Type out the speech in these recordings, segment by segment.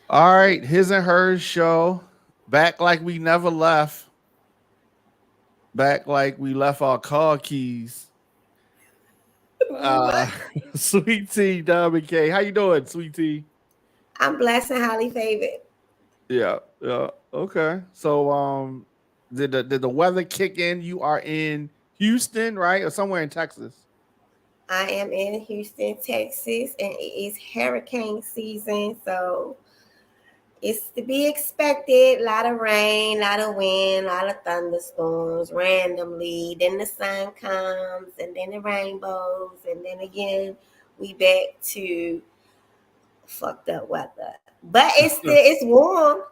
All right, his and hers show. Back like we never left. Back like we left our car keys. What? Uh Sweet Tea, Diamond K. How you doing, Sweet Tea? I'm blessed and highly favored. Yeah, yeah. Okay. So did the weather kick in? You are in Houston, right? Or somewhere in Texas. I am in Houston, Texas, and it is hurricane season, so it's to be expected. A lot of rain, a lot of wind, a lot of thunderstorms randomly. Then the sun comes, and then the rainbows, and then again we back to fucked up weather. But it's warm.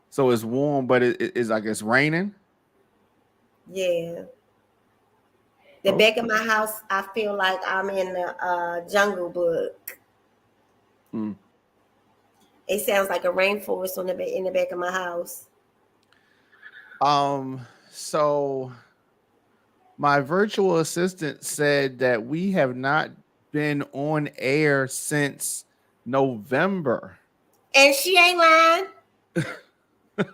So it's warm, but it is, I guess, raining. Yeah. The back of Okay. my house, I feel like I'm in the Jungle Book. Mm. It sounds like a rainforest in the back of my house. So my virtual assistant said that we have not been on air since November. And she ain't lying.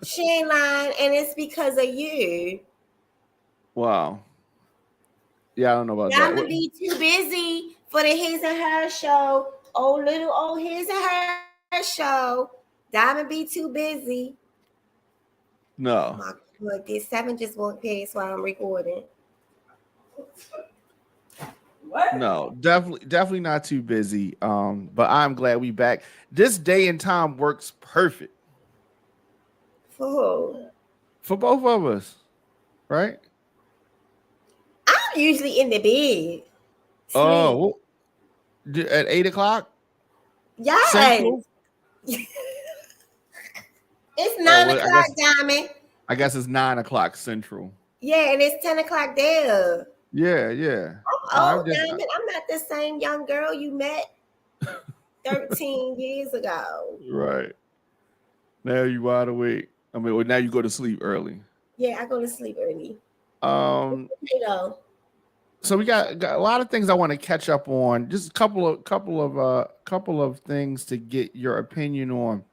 She ain't lying, and it's because of you. Wow. Yeah, I don't know about that. Diamond be too busy for the His and Her show. Oh, little old His and Her show. Diamond be too busy. Oh my No. god, this seven just walked past while I'm recording. What? No, definitely not too busy. But I'm glad we back. This day and time works perfect For who? for both of us, right? I'm usually in the bed. Oh, Sleep. at 8 o'clock Yes. Central. It's Oh, nine well, I o'clock, guess Diamond. I guess it's 9 o'clock Central. Yeah, and it's 10 o'clock there. Yeah, yeah. I'm I'm old, just Diamond. I'm not the same young girl you met 13 years ago. right now. You wide awake. I mean, well, now you go to sleep early. Yeah, I go to sleep early. Um, You know, so we got a lot of things I want to catch up on. Just a couple of things to get your opinion on.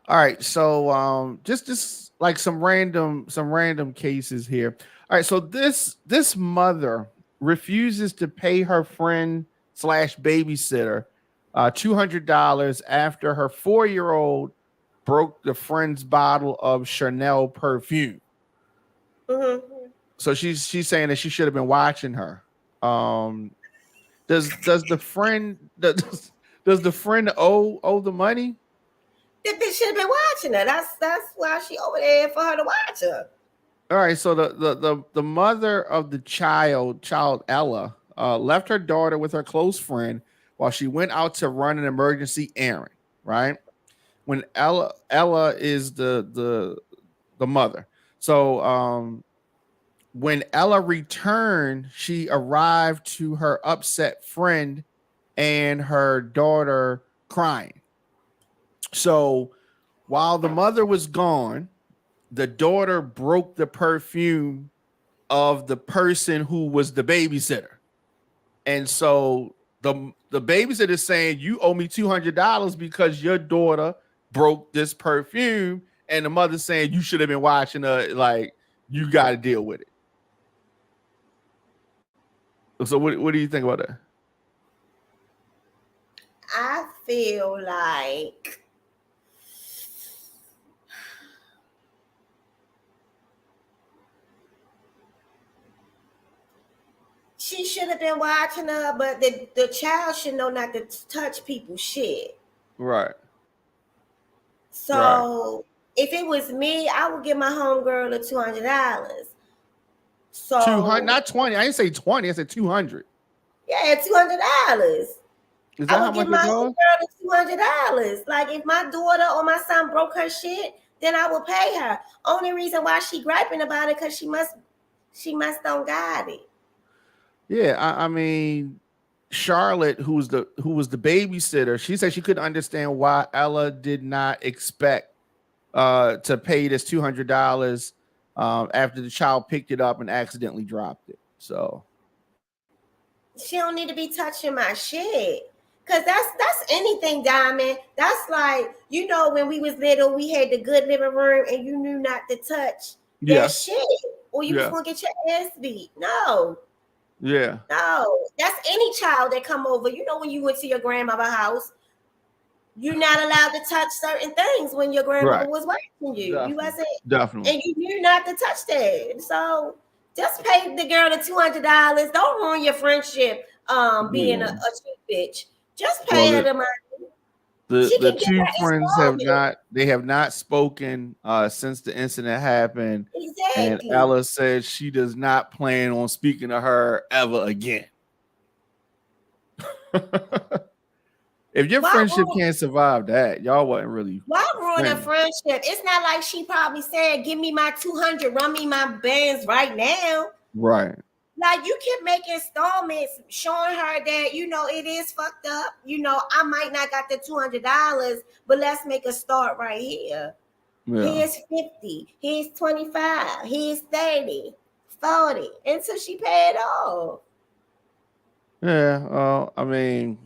All right, so just like some random cases here. All right, so this mother refuses to pay her friend slash babysitter $200 after her 4-year-old broke the friend's bottle of Chanel perfume. hmm So she's saying that she should have been watching her. Um, does the friend does the friend owe the money? that bitch should have been watching her. That's why she over there for her to watch her. All right, so the mother of the child Ella, left her daughter with her close friend while she went out to run an emergency errand. Right when Ella is the mother. So when Ella returned, she arrived to her upset friend and her daughter crying. So while the mother was gone, the daughter broke the perfume of the person who was the babysitter. And so the babysitter is saying you owe me $200 because your daughter broke this perfume, and the mother saying you should have been watching her. Like you got to deal with it. So what do you think about that? I feel like she should have been watching her, but the child should know not to touch people's shit. Right, right. So if it was me, I would give my homegirl the $200. 200, So not 20. I didn't say 20. I said 200. yeah, $200. Is I that how would give much my it homegirl goes? the $200. Like if my daughter or my son broke her shit, then I will pay her. Only reason why she griping about it because she must don't got it. Yeah, I mean, Charlotte, who was the babysitter, she said she couldn't understand why Ella did not expect to pay this $200 after the child picked it up and accidentally dropped it. So She don't need to be touching my shit. Cause that's anything, Diamond. That's like, when we was little, we had the good living room, and you knew not to touch that Yeah, shit, or you was yeah, gonna get your ass beat. No, yeah. no, that's any child that come over. When you went to your grandmother's house, you're not allowed to touch certain things when your grandmother Right. was watching you. You Definitely. wasn't, Definitely. and you knew not to touch that. So just pay the girl the $200. Don't ruin your friendship. Being a Yeah. cheap bitch. Just Well, pay her the money. the She the can get two her friends have installment. not spoken since the incident happened, and Exactly. Ella said she does not plan on speaking to her ever again. If your Why friendship ruin, can't survive that, y'all wasn't really why ruin a friends. friendship? It's not like she probably said, "Give me my 200, run me my bands right now." Right. Like, you can make installments showing her that it is fucked up. I might not got the $200, but let's make a start right here. Yeah. Here's 50. Here's 25. Here's 30, 40 until she paid off. Yeah. Well, I mean,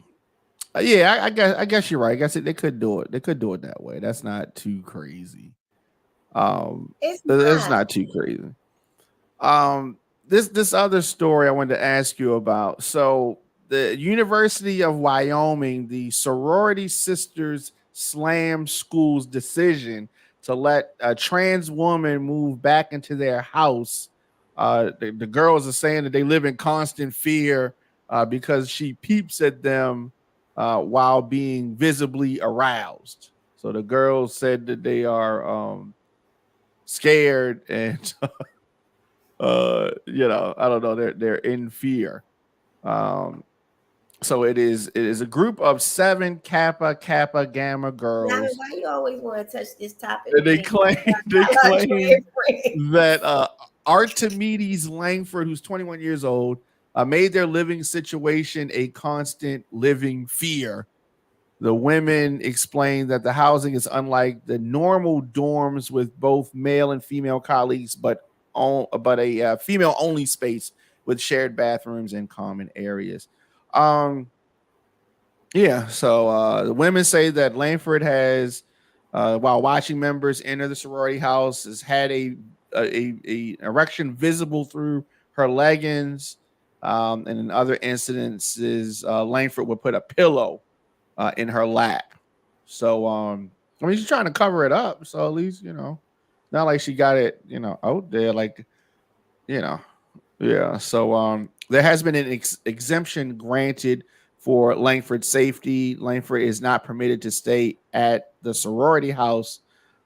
yeah, I guess you're right. I guess they could do it. They could do it that way. That's not too crazy. It's It's not. not too crazy. Um, this other story I wanted to ask you about. So the University of Wyoming, the sorority sisters slam school's decision to let a trans woman move back into their house. The girls are saying that they live in constant fear because she peeps at them while being visibly aroused. So the girls said that they are scared and I don't know, they're in fear. um so it is a group of 7 Kappa Gamma Now, girls, why you always want to touch this topic and with they me? claim they I like claim friends. that Archimedes Langford, who's 21 years old, made their living situation a constant living fear. The women explained that the housing is unlike the normal dorms with both male and female colleagues, but a female only space with shared bathrooms and common areas. Um, yeah, so the women say that Langford has, while watching members enter the sorority house, has had a erection visible through her leggings. And in other incidences, Langford would put a pillow in her lap. So I mean she's trying to cover it up. So at least, not like she got it, out there like, you know. Yeah. So there has been an exemption granted for Langford's safety. Langford is not permitted to stay at the sorority house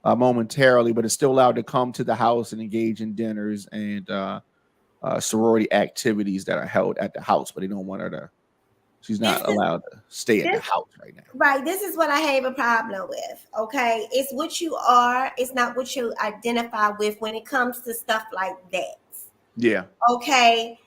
momentarily, but is still allowed to come to the house and engage in dinners and sorority activities that are held at the house. But they don't want her to. She's This not is allowed to stay at the this house right now. right. This is what I have a problem with. Okay, it's what you are. It's not what you identify with when it comes to stuff like that. Yeah. Okay,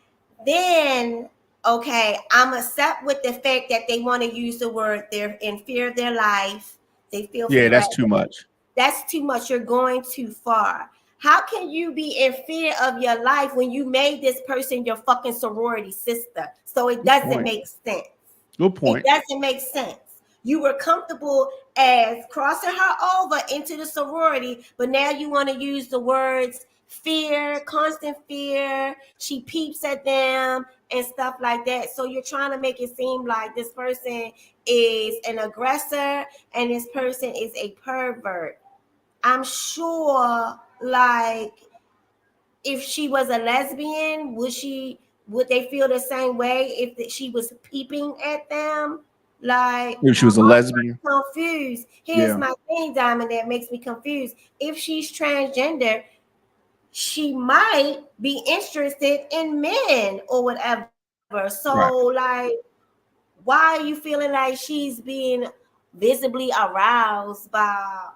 then I'm upset with the fact that they want to use the word they're in fear of their life. They feel Yeah, that's too threatened. much. That's too much. You're going too far. How can you be in fear of your life when you made this person your fucking sorority sister? So it Good doesn't point. make sense. Good It point. doesn't make sense. You were comfortable as crossing her over into the sorority, but now you want to use the words fear, constant fear. She peeps at them and stuff like that. So you're trying to make it seem like this person is an aggressor and this person is a pervert. I'm sure, like, if she was a lesbian, would they feel the same way if she was peeping at them? Like, If she was a lesbian. I'm confused. Here's Yeah. my thing, Diamond, that makes me confused. If she's transgender, she might be interested in men or whatever. So, Right. like, why are you feeling like she's being visibly aroused by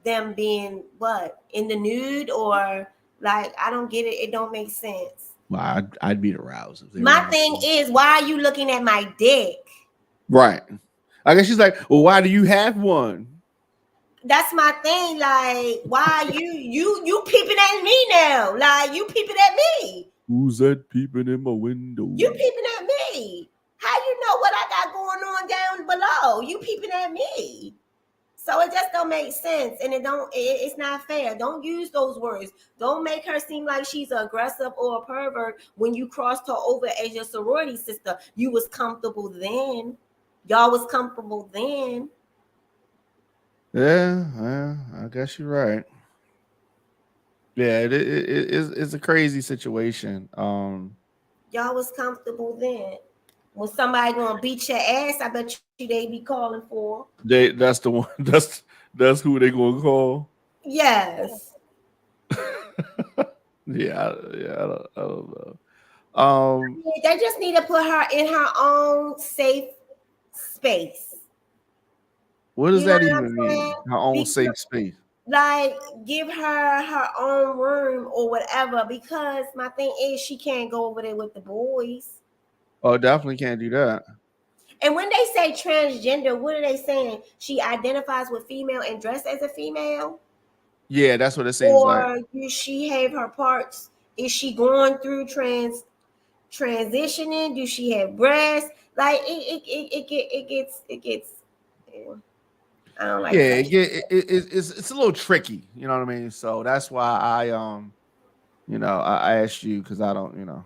them being what in the nude, or like, I don't get it. It don't make sense. Well, I'd be aroused if they were My in the thing pool. is, why are you looking at my dick? Right. I guess she's like, well, why do you have one? That's my thing. Like, why you peeping at me now? Like, you peeping at me. Who's that peeping in my window? You peeping at me. How got going on down below? You peeping at me. So it just don't make sense, and it's not fair. Don't use those words. Don't make her seem like she's aggressive or a pervert when you crossed her over as your sorority sister. You was comfortable then. Y'all was comfortable then. Yeah, I guess you're right. Yeah, it's a crazy situation. Y'all was comfortable then. When somebody gonna beat your ass, I bet you they be calling for. that's the one. That's who they gonna call. Yes. I don't know. Um, They just need to put her in her own safe space. what does You know that what I'm even mean? saying? Her own Because, safe space. like, give her own room or whatever. Because my thing is, she can't go over there with the boys. Oh, definitely can't do that. And when they say transgender, what are they saying? She identifies with female and dressed as a female, Yeah, that's what it seems like. or does she have her parts? Is she going through transitioning? Do she have breasts? Like it gets. Yeah, I don't like Yeah, touching. it's a little tricky. You know what I mean? So that's why I asked you because I don't know.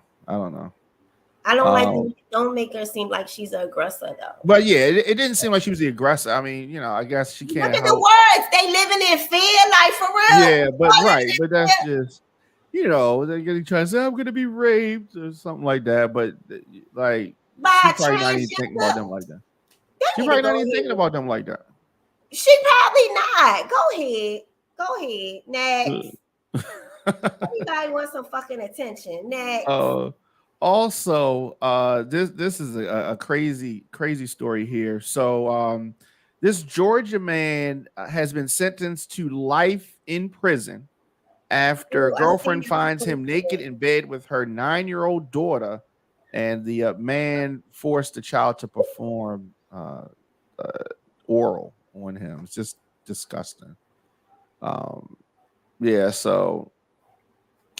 I don't like Um, when you don't make her seem like she's an aggressor though. but yeah, it didn't seem like she was the aggressor. I mean, I guess she Look can't at the help. words. They living in fear, like for real. Yeah, but Y'all right, living but in that's fear. just they're getting trying to say I'm gonna be raped or something like that. But like she By a probably not even thinking about transgender. them like that. They She need to probably not go even thinking ahead. about them like that. She probably not. Go ahead. Go ahead. Next. Everybody wants some fucking attention. Next. uh, Also, this is a crazy story here. So, this Georgia man has been sentenced to life in prison after Ooh, I seen girlfriend that you finds him naked posted. in bed with her 9-year-old daughter, and the man forced the child to perform uh, oral on him. It's just disgusting. Um, yeah, so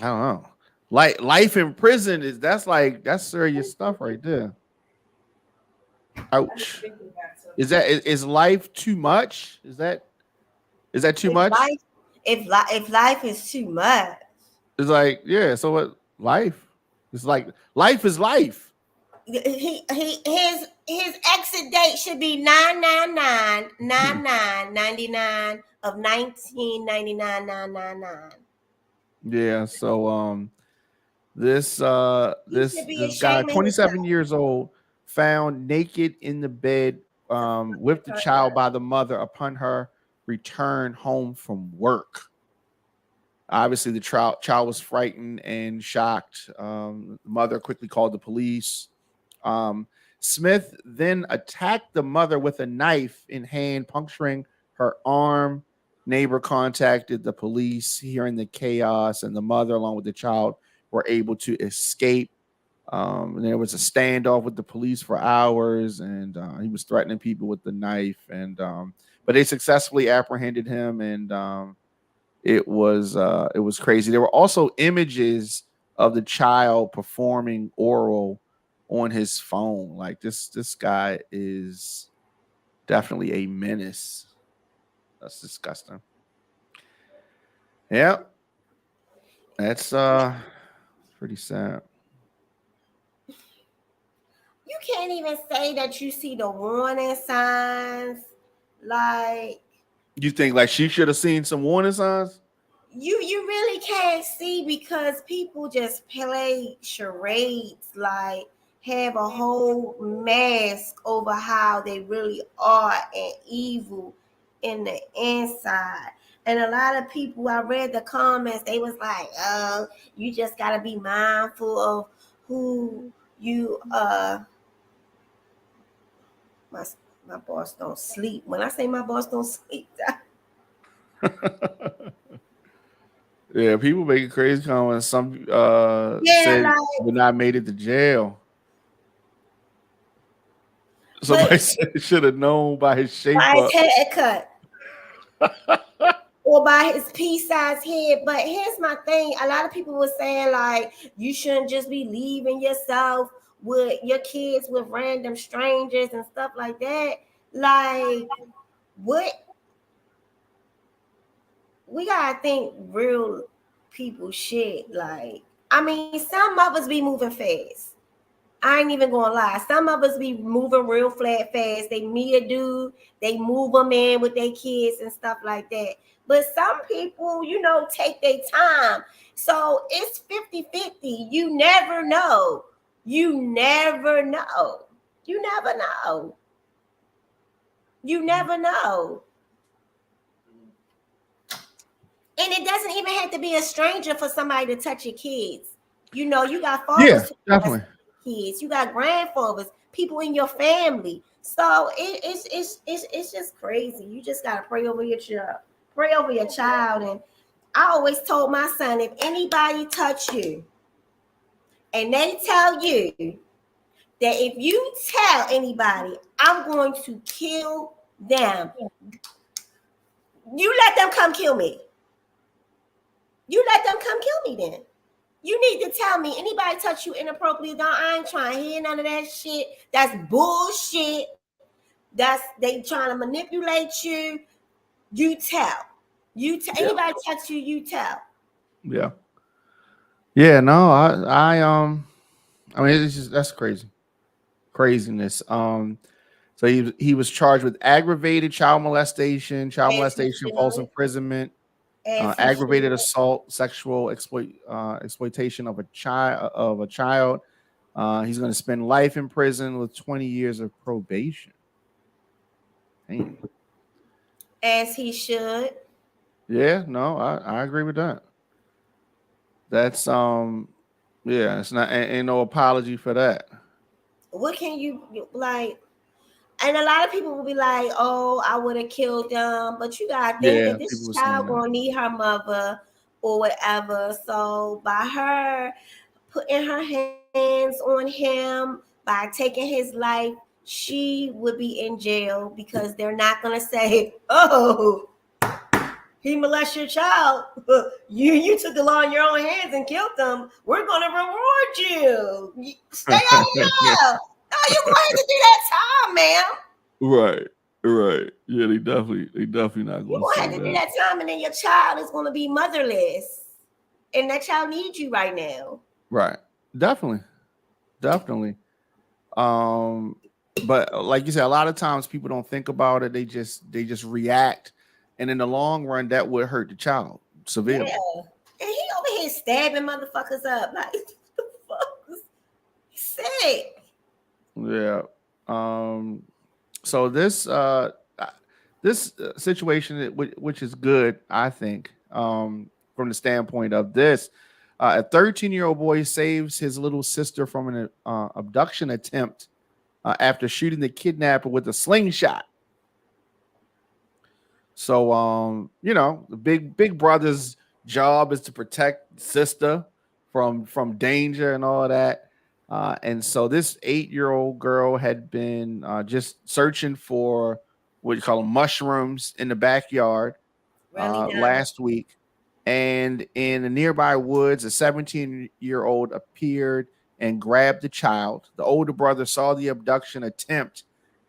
I don't know. Like life in prison that's serious stuff right there. Ouch. Is life too much? Is that too If much? life, if life is too much, It's like, yeah, so what life? It's like life is life. his exit date should be 999 of 1999. Yeah, so this He should be this guy, ashamed of 27 himself. years old, found naked in the bed It's a with fucking the child pervert. by the mother upon her return home from work. Obviously, the child was frightened and shocked. The mother quickly called the police. Um, Smith then attacked the mother with a knife in hand, puncturing her arm. Neighbor contacted the police, hearing the chaos, and the mother, along with the child, were able to escape. There was a standoff with the police for hours, and he was threatening people with the knife. And but they successfully apprehended him, and it was crazy. There were also images of the child performing oral on his phone. Like this guy is definitely a menace. That's disgusting. Yeah, that's pretty sad. You can't even say that you see the warning signs. Like You think like she should have seen some warning signs? you really can't see because people just play charades, like have a whole mask over how they really are and evil in the inside. And a lot of people, I read the comments, they was like, oh, you just gotta be mindful of who you my my boss don't sleep. When I say my boss don't sleep, Yeah, people making crazy comments. Some yeah, said like, would not made it to jail. Somebody but said should have known by his shape by his up. haircut or by his pea-sized head. But here's my thing: a lot of people were saying like you shouldn't just be leaving yourself with your kids with random strangers and stuff like that. Like, what we gotta think real people shit. Like, I mean, some of us be moving fast. I ain't even gonna lie. Some of us be moving real fast. They meet a dude, they move them in with their kids and stuff like that. But some people, take their time. So it's 50-50. You never know. You never know. You never know. You never know. And it doesn't even have to be a stranger for somebody to touch your kids. You got Yeah, fathers who touch definitely. kids, you got grandfathers, people in your family. So it's just crazy. You just gotta pray over your child, and I always told my son, if anybody touch you and they tell you that if you tell anybody, I'm going to kill them, you let them come kill me. You let them come kill me then. You need to tell me anybody touch you inappropriately. Don't I ain't trying to hear none of that shit. That's bullshit. They trying to manipulate you. You tell. Yeah. Anybody touch you, you tell. Yeah. Yeah. No, I mean, it's just that's crazy, craziness. So he was charged with aggravated child As he molestation, false should. imprisonment, As he aggravated should. assault, sexual exploitation of a child. He's going to spend life in prison with 20 years of probation. Damn. As he should. Yeah, no, I agree with that. That's yeah, it's not ain't no apology for that. What can you like? And a lot of people will be like, "Oh, I would have killed them," but you gotta think Yeah, that people this were saying child that. gonna need her mother or whatever. So by her putting her hands on him, by taking his life, she would be in jail because they're not gonna say, "Oh, he molested your child. You took the law in your own hands and killed them. We're gonna reward you. Stay out of jail. No, you're going to have to do that time, ma'am. Right, right. Yeah, they definitely not You're going to gonna say have to do that. that time, and then your child is gonna be motherless, and that child needs you right now. Right, definitely, definitely. Um, but like you said, a lot of times people don't think about it. They just react, and in the long run, that would hurt the child Yeah, severely. and he over here stabbing motherfuckers up like the fuck. He's sick. Yeah. Um. So this situation, which is good, I think, from the standpoint of this, a 13-year-old boy saves his little sister from an abduction attempt after shooting the kidnapper with a slingshot. So, the big brother's job is to protect sister from danger and all of that. And so this 8-year-old girl had been just searching for what you call them, mushrooms in the backyard Really dumb. last week. And in the nearby woods, a 17-year-old appeared and grabbed the child. The older brother saw the abduction attempt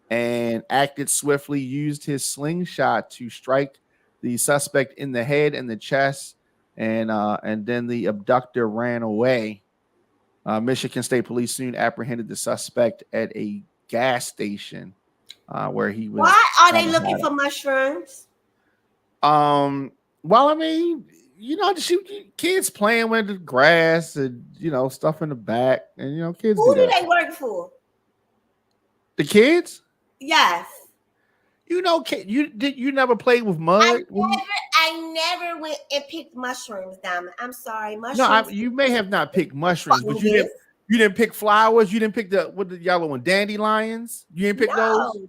and acted swiftly, used his slingshot to strike the suspect in the head and the chest, and then the abductor ran away. Michigan State Police soon apprehended the suspect at a gas station where he was Why are trying they to looking hide. for mushrooms? Well, I mean, just kids playing with the grass and stuff in the back, and kids do Who do that. they work for? The kids, Yes. you never played with I mud when you. never I never went and picked mushrooms, Diamond. I'm sorry. No, Mushrooms you may have not picked mushrooms, but you didn't. fungus. You didn't pick flowers. You didn't pick the yellow one, dandelions. You didn't pick those. No,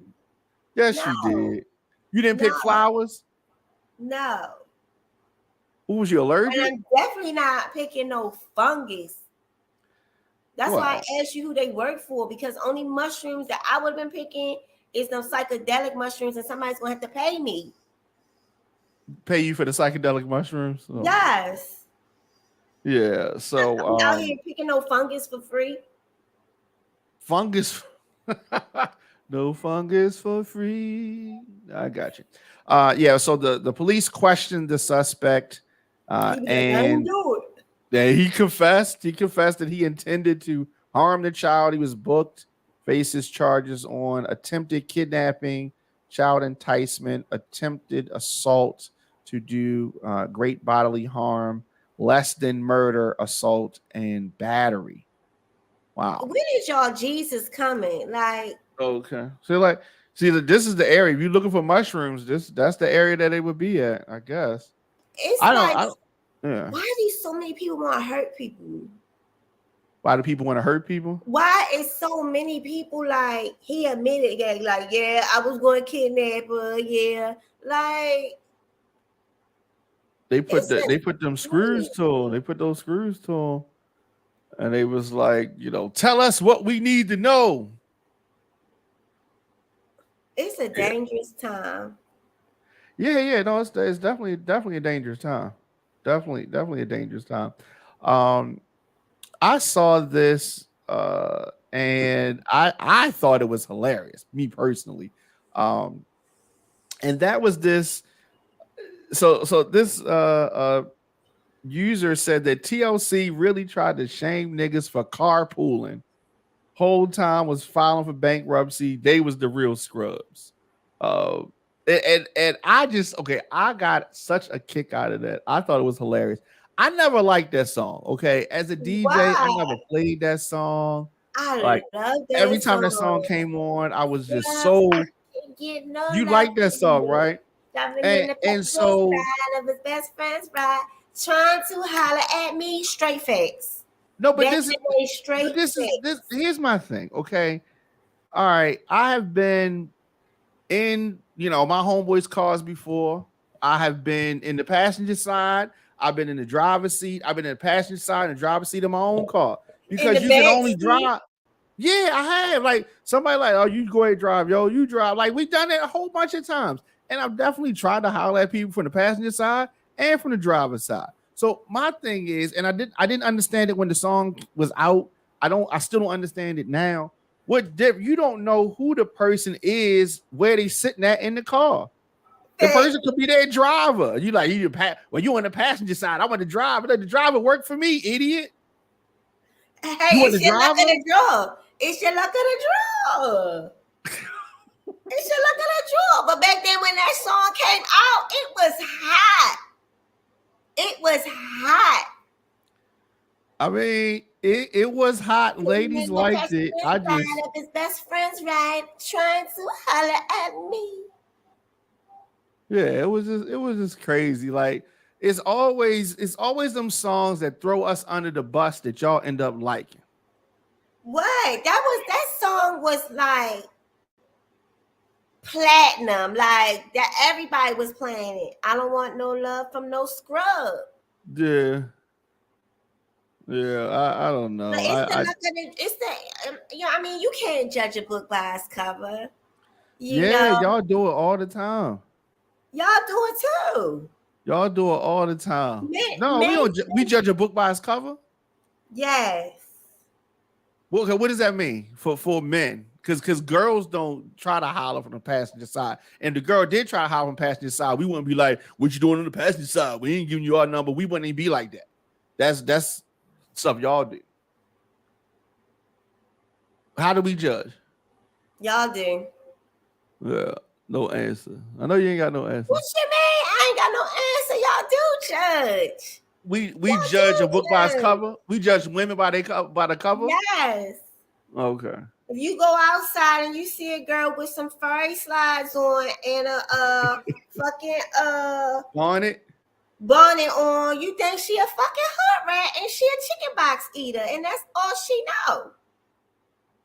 Yes, you no, did. You didn't pick no, flowers. no. Who was you And allergic? I'm definitely not picking no fungus. That's why Well, I asked you who they work for, because only mushrooms that I would have been picking is them psychedelic mushrooms, and somebody's gonna have to pay me. pay you for the psychedelic mushrooms. Oh my. Yes. Yeah. So I'm out here picking no fungus for free. fungus. No fungus for free. I got you. Yeah. So the police questioned the suspect, He was like, I didn't and do it. yeah, he confessed. He confessed that he intended to harm the child. He was booked, faces charges on attempted kidnapping, child enticement, attempted assault to do great bodily harm, less than murder, assault, and battery. Wow. When is y'all Jesus coming? Like, Okay. So like, see, this is the area. If you're looking for mushrooms, that's the area that they would be at, I guess. it's I don't. like, I don't. Yeah. why do so many people want to hurt people? Why do people want to hurt people? Why is so many people like he admitted that, like, yeah, I was going to kidnap her, yeah, like They put it's they put them screws to him. They put those screws to him, and they was like, tell us what we need to know. a Yeah, dangerous time. yeah. No, it's definitely a dangerous time. Definitely a dangerous time. I saw this, and I thought it was hilarious, me personally. Um, and that was this. So this user said that TLC really tried to shame niggas for carpooling. Whole time was filing for bankruptcy. They was the real scrubs. Uh, and I just I got such a kick out of that. I thought it was hilarious. I never liked that song. Okay, as a DJ, I Why? never played that song. I Like love every that time that song song. came on, I was just Yeah, I so. can't get no You love like that from song, you. right? Driving in And the and passenger so side of his best friend's ride, trying to holler at me, straight face. no, but That this is shit ain't straight this. face. Here's my thing. Okay, all right. I have been in my homeboys' cars before. I have been in the passenger side. I've been in the driver's seat. I've been in the passenger side and the driver's seat of my own car In the because you can back only seat. drive. Yeah, I have. Like somebody like, oh, you go ahead drive, yo, you drive. Like we've done it a whole bunch of times, and I've definitely tried to holler at people from the passenger side and from the driver's side. So my thing is, and I didn't understand it when the song was out. I still don't understand it now. You don't know who the person is, where they sitting at in the car. The Hey, person could be their driver. You like you on the passenger side. I want the driver. Let the driver work for me, idiot. You want it's the your luck of driver? the draw. It's your luck of the draw. It's your luck of the draw. But back then when that song came out, it was hot. It was hot. I mean, it was hot. Sitting Ladies in the liked it. passenger I side just of his best friend's ride, trying to holler at me. yeah, it was just crazy. Like it's always them songs that throw us under the bus that y'all end up liking. What? That song was like platinum. Like that everybody was playing it. I don't want no love from no scrub. Yeah, yeah. I don't But know. it's the I look of the it's the I mean you can't judge a book by its cover. You yeah, know, y'all do it all the time. y'all do it too. Y'all do it all the time. No, we Men, don't. We judge a book by its cover. yes. Well, okay, what does that mean for men? Because girls don't try to holler from the passenger side. And the girl did try to holler from the passenger side. We wouldn't be like, "What you doing on the passenger side? We ain't giving you our number." We wouldn't even be like that. That's stuff y'all do. How do we judge? Y'all do. Yeah, no answer. I know you ain't got no answer. What you mean? I ain't got no answer. Y'all do judge. We Y'all judge a do book by its judge. cover. We judge women by the cover. Yes. Okay. If you go outside and you see a girl with some furry slides on and a fucking On it. bonnet on, you think she a fucking hood rat and she a chicken box eater, and that's all she know.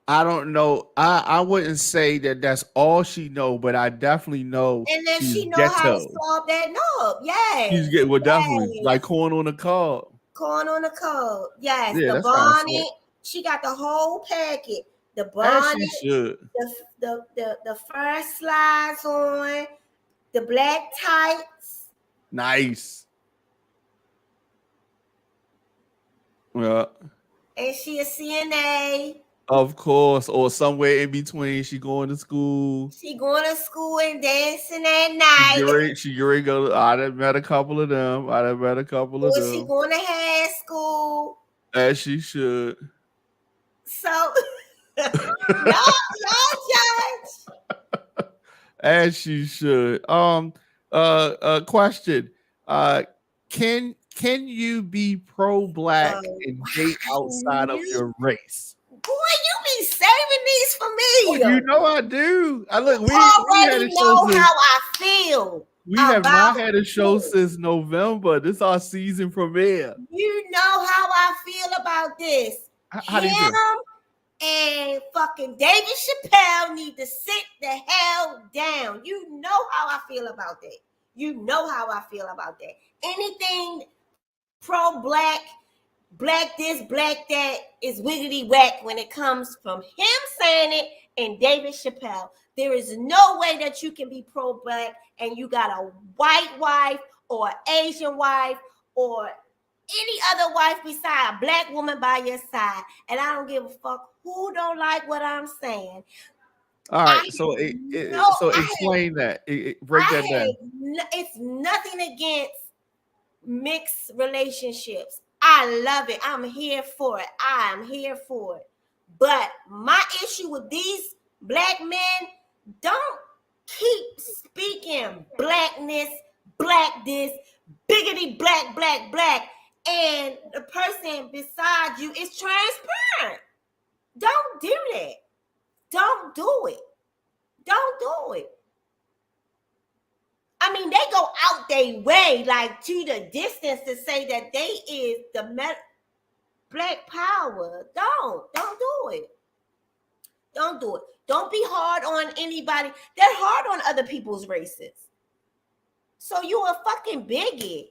I don't know. I wouldn't say that that's all she know, but I definitely know And then she's she know how to ghetto. solve that knob. She's Yes. get well, definitely like Yes. corn on the cob. Corn on the cob. Yes. Yeah, The that's how I say it. bonnet. She got the whole packet. The As she bonnet, should. the fur slides on, the black tights. Nice. Yeah. And she a CNA. Of course, or somewhere in between. She going to school. She going to school and dancing at She night. get ready. She get ready to go. I done met a couple of them. I done met a couple of Or she them. going to high school. As she should. So y'all judge. As she should. Question. Uh, can you be pro black Oh, and date outside of you, your race? boy, you be saving these for Oh, me. you know I do. I You look. We had already a show know since how I feel we have about not had a show this. since November. This our season premiere. You know how I feel about this. How do you feel? Him and fucking David Chappelle need to sit the hell down. You know how I feel about that. You know how I feel about that. Anything pro black, black this, black that is wiggity whack when it comes from him saying it and David Chappelle. There is no way that you can be pro black and you got a white wife or Asian wife or any other wife beside a black woman by your side. And I don't give a fuck who don't like what I'm saying. All I right. So no, so explain that. Break that down. it's nothing against mixed relationships. I love it. I'm here for it. I'm here for it. But my issue with these black men, don't keep speaking blackness, black this, biggity, black, black, black, and the person beside you is transparent. Don't do that. Don't do it. Don't do it. I mean, they go out their way, like to the distance, to say that they is the black power. Don't do it. Don't do it. Don't be hard on anybody. They're hard on other people's races. So you a fucking bigot.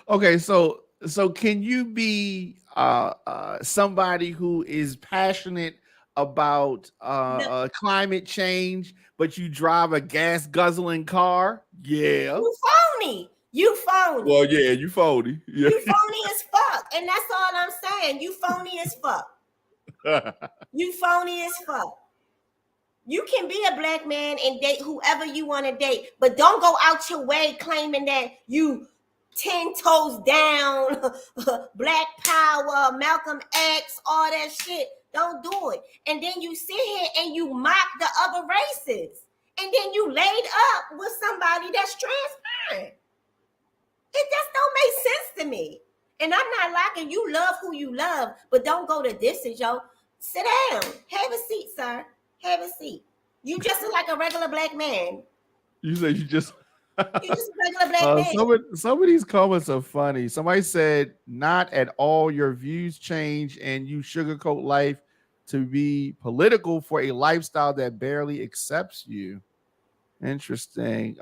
Okay, so can you be somebody who is passionate about No, climate change, but you drive a gas guzzling car? Yeah. you phony. You phony. Well, yeah, you phony. Yeah. You phony as fuck. And that's all I'm saying. You phony as fuck. You phony as fuck. You can be a black man and date whoever you want to date, but don't go out your way claiming that you 10 toes down, black power, Malcolm X, all that shit. Don't do it. And then you sit here and you mock the other races. And then you laid up with somebody that's transparent. It just don't make sense to me. And I'm not liking you love who you love, but don't go to distance, yo. Sit down. Have a seat, sir. Have a seat. You just look like a regular black man. You say you just You just a regular black man. some of these comments are funny. Somebody said, "Not at all. Your views change, and you sugarcoat life to be political for a lifestyle that barely accepts you." Interesting.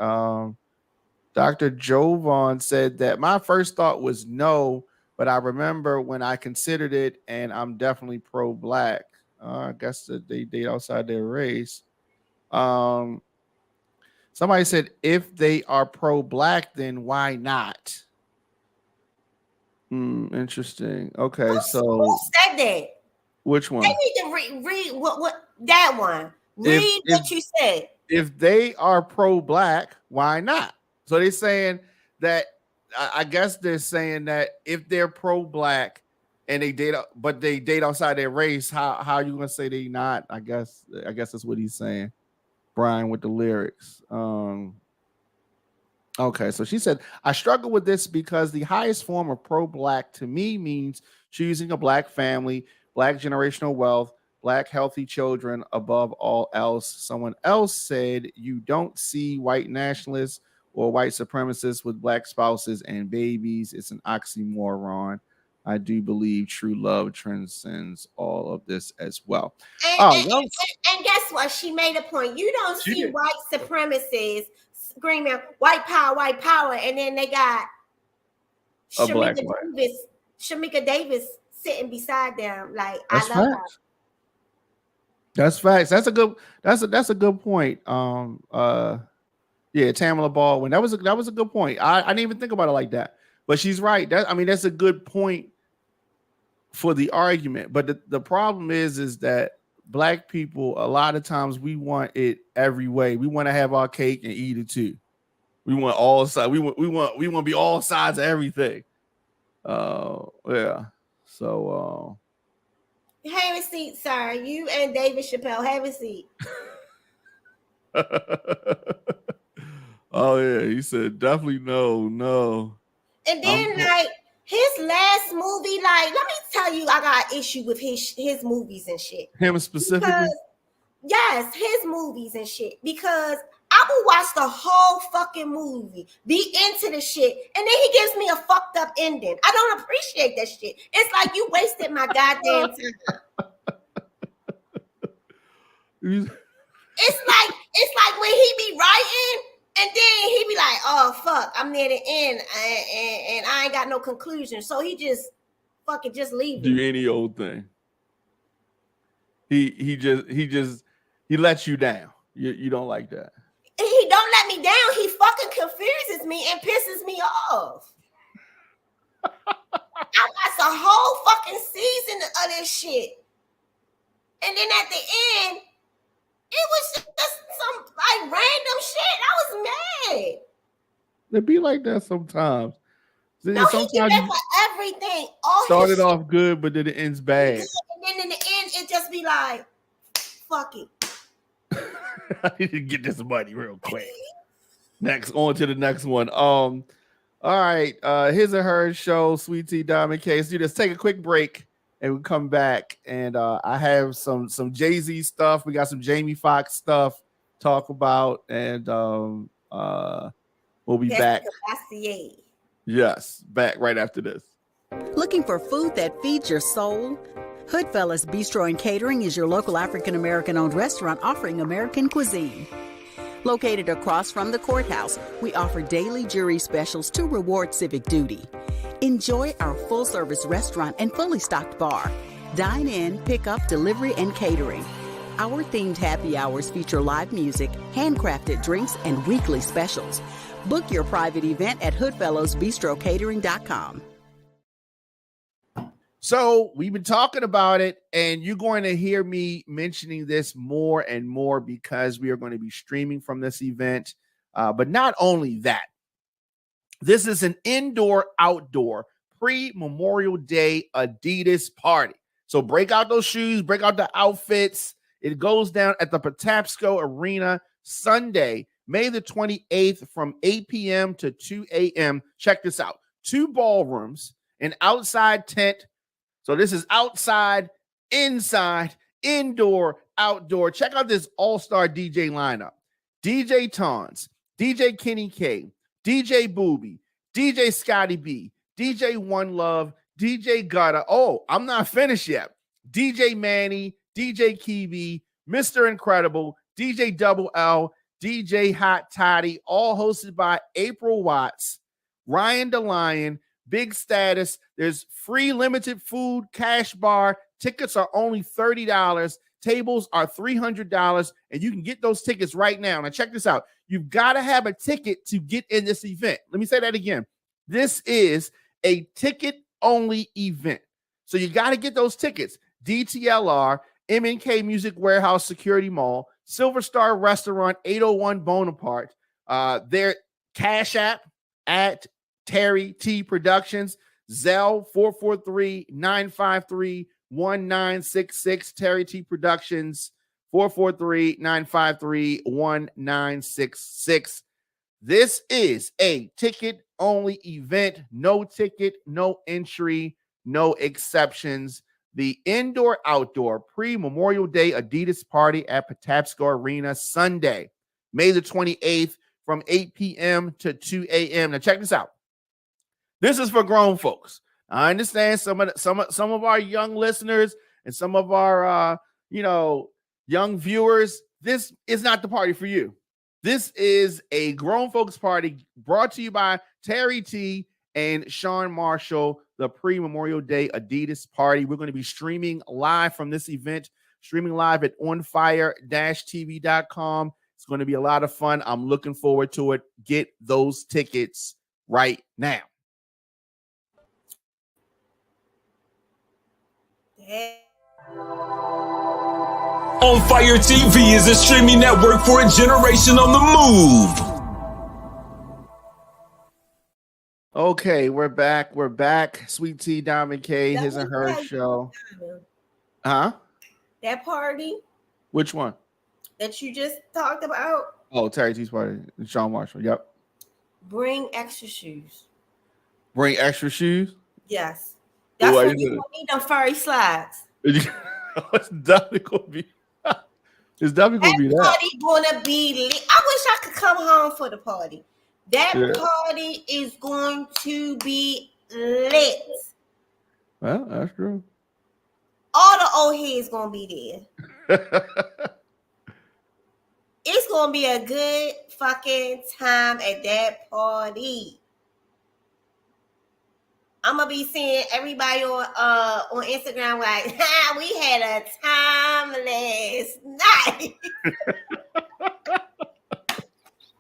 Dr. Jovan said that my first thought was no, but I remember when I considered it, and I'm definitely pro-black. I guess that they date outside their race. Um, Somebody said if they are pro-black, then why not? Interesting. Okay, Who so said that? which They one? need to read what that one. If Read if what you said. if they are pro-black, why not? So they're saying that I guess they're saying that if they're pro-black and they date, but they date outside their race, how are you gonna say they not? I guess that's what he's saying. Brian with the lyrics. Okay, so she said, I struggle with this because the highest form of pro black to me means choosing a black family, black generational wealth, black healthy children above all else. Someone else said, you don't see white nationalists or white supremacists with black spouses and babies. It's an oxymoron. I do believe true love transcends all of this as well. And, Oh, and, well, and guess what? She made a point. You don't she see did. white supremacists screaming white power, and then they got A black Shamika wife. Shamika Davis sitting beside them. Like, I That's love her. facts. That's facts. That's a good point. Yeah, Tamala Baldwin. That was a good point. I didn't even think about it like that. But she's right. That's a good point for the argument. But the problem is that black people, a lot of times we want it every way. We want to have our cake and eat it too. We want all sides. We want to be all sides of everything. Yeah. So Have a seat, sir. You and David Chappelle, have a seat. oh yeah, he said definitely no. And then like his last movie, like let me tell you, I got an issue with his movies and shit. Him specifically? Because, yes, his movies and shit. Because I will watch the whole fucking movie, be into the shit, and then he gives me a fucked up ending. I don't appreciate that shit. It's like you wasted my goddamn time. It's like when he be writing and then he be like, oh fuck, I'm near the end and I ain't got no conclusion. So he just fucking just leave do any old thing. He lets you down. You don't like that. He don't let me down. He fucking confuses me and pisses me off. I watched a whole fucking season of this shit. And then at the end, it was just some like random shit. I was mad. It be like that sometimes. No, he did that for everything. All started off good, but then it ends bad. And then in the end, it just be like, fuck it. I need to get this money real quick. Next, on to the next one. All right. His or her show, Sweet Tea Diamond Case. You just take a quick break and we come back. And I have some Jay-Z stuff. We got some Jamie Foxx stuff to talk about. And we'll be back. Yes, back right after this. Looking for food that feeds your soul? Hoodfellas Bistro and Catering is your local African-American-owned restaurant offering American cuisine. Located across from the courthouse, we offer daily jury specials to reward civic duty. Enjoy our full-service restaurant and fully stocked bar. Dine in, pick up, delivery, and catering. Our themed happy hours feature live music, handcrafted drinks, and weekly specials. Book your private event at hoodfellowsbistrocatering.com. So we've been talking about it, and you're going to hear me mentioning this more and more because we are going to be streaming from this event. But not only that, this is an indoor-outdoor pre-Memorial Day Adidas party. So break out those shoes, break out the outfits. It goes down at the Patapsco Arena Sunday, May the 28th from 8 p.m. to 2 a.m. Check this out. 2 ballrooms, an outside tent. So this is outside, inside, indoor, outdoor. Check out this all-star DJ lineup. DJ Tons, DJ Kenny K, DJ Booby, DJ Scotty B, DJ One Love, DJ Gutter. Oh, I'm not finished yet. DJ Manny, DJ Kiwi, Mr. Incredible, DJ Double L, DJ Hot Toddy, all hosted by April Watts, Ryan DeLion, Big Status. There's free limited food, cash bar. Tickets are only $30. Tables are $300, and you can get those tickets right now. Now, check this out. You've got to have a ticket to get in this event. Let me say that again. This is a ticket-only event. So you got to get those tickets. DTLR, MNK Music Warehouse Security Mall, Silver Star Restaurant, 801 Bonaparte, their Cash App at Terry T Productions, Zelle 443-953-1966, Terry T Productions 443-953-1966. This is a ticket-only event. No ticket, no entry, no exceptions. The indoor-outdoor pre-Memorial Day Adidas party at Patapsco Arena Sunday, May the 28th from 8 p.m. to 2 a.m. Now check this out. This is for grown folks. I understand some of our young listeners and some of our young viewers. This is not the party for you. This is a grown folks party brought to you by Terry T and Sean Marshall, the pre-Memorial Day Adidas party. We're going to be streaming live from this event, streaming live at onfire-tv.com. It's going to be a lot of fun. I'm looking forward to it. Get those tickets right now. On Fire TV is a streaming network for a generation on the move. Okay, we're back. We're back. Sweet Tea Diamond K, That his and was her like- show. Huh? That party Which one? that you just talked about, Oh, Terry T's party. Sean Marshall. Yep. bring extra shoes. Bring extra shoes. Yes. That's Oh, I what didn't you know need, them furry slides. It's definitely gonna be. It's definitely gonna be that. Party gonna be lit. I wish I could come home for the party. That Yeah. party is going to be lit. Well, that's true. All the old heads gonna be there. It's gonna be a good fucking time at that party. I'm gonna be seeing everybody on Instagram like, we had a time last night.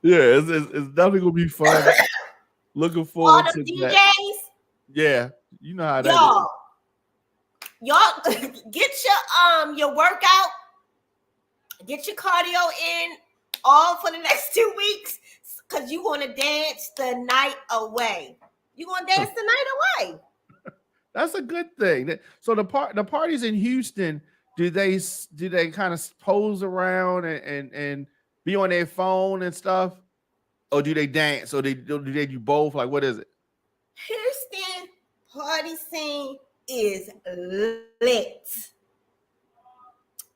Yeah, it's definitely gonna be fun. Looking All forward the to DJs, that. Yeah, you know how that is. y'all get your workout, get your cardio in all for the next 2 weeks, because you want to dance the night away. You gonna dance the night away. That's a good thing. So the parties in Houston, do they kind of pose around and be on their phone and stuff, or do they dance? Or do they do both? Like, what is it? Houston party scene is lit.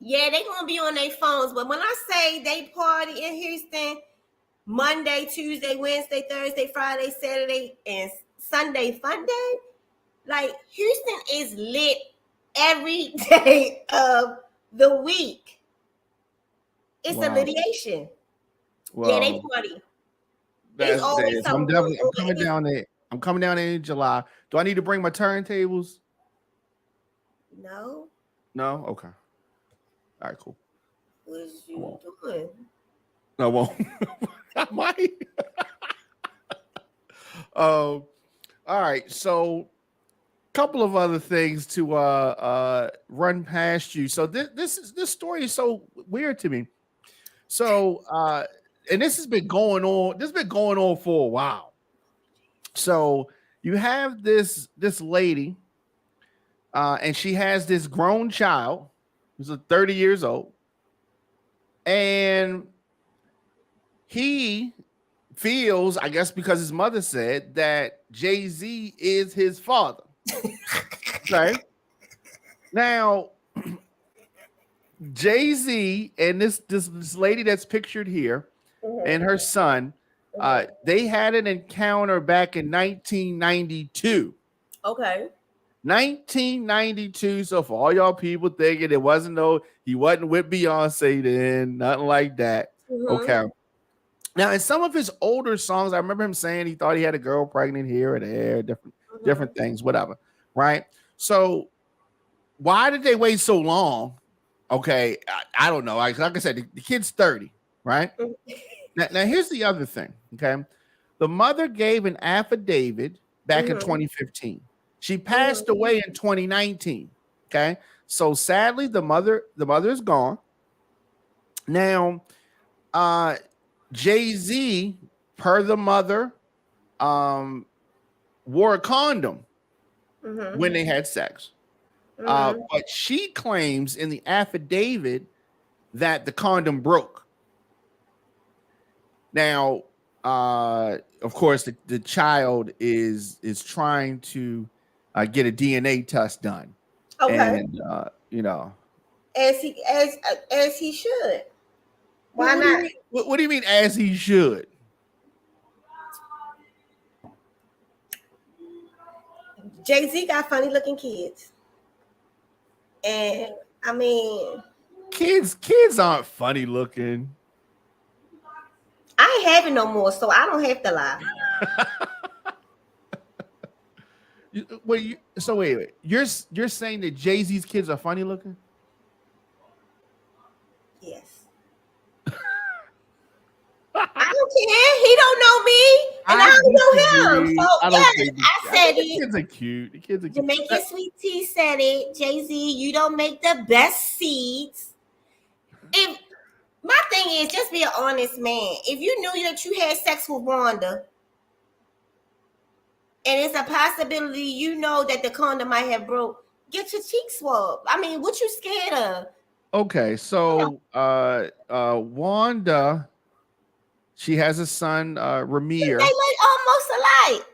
Yeah, they gonna be on their phones, but when I say they party in Houston, Monday, Tuesday, Wednesday, Thursday, Friday, Saturday, and Sunday fun day, like Houston is lit every day of the week. It's a Wow. litigation. Well, Yeah, they party. that's always it. I'm something definitely going on. coming down there. I'm coming down there in July. Do I need to bring my turntables? No, No. Okay. All right. Cool. what is you Won't. doing? I won't. I might. All right. So, couple of other things to run past you. So this story is so weird to me. So and this has been going on. This has been going on for a while. So you have this lady, and she has this grown child who's 30 years old, and he feels, I guess, because his mother said that Jay-Z is his father. Okay. Now, Jay-Z and this lady that's pictured here and her son, they had an encounter back in 1992. Okay. 1992. So for all y'all people thinking he wasn't with Beyonce then, nothing like that. Okay. Now, in some of his older songs, I remember him saying he thought he had a girl pregnant here or there, different things, whatever. Right. So why did they wait so long? Okay, I don't know. Like I said, the kid's 30, right? Now, here's the other thing. Okay, the mother gave an affidavit back in 2015. She passed away in 2019. Okay, so sadly, the mother is gone. Now, Jay-Z, per the mother, wore a condom when they had sex. But she claims in the affidavit that the condom broke. Now, of course, the child is trying to get a DNA test done. Okay. And As he should. Why not? What do you mean as he should? Jay-Z got funny looking kids. And I mean, Kids aren't funny looking. I ain't having no more, so I don't have to lie. Wait. You're saying that Jay-Z's kids are funny looking? Yes. I don't can. He don't know me, and I don't know him. So I don't yes, think I said the it. kids are cute. The kids are cute. Jamaican Sweet Tea said it. Jay-Z, you don't make the best seeds. If my thing is just be an honest man. If you knew that you had sex with Wanda, and it's a possibility you know that the condom might have broke, get your cheeks swabbed. I mean, what you scared of? Okay, so Wanda, she has a son, They Ramir. look almost alike.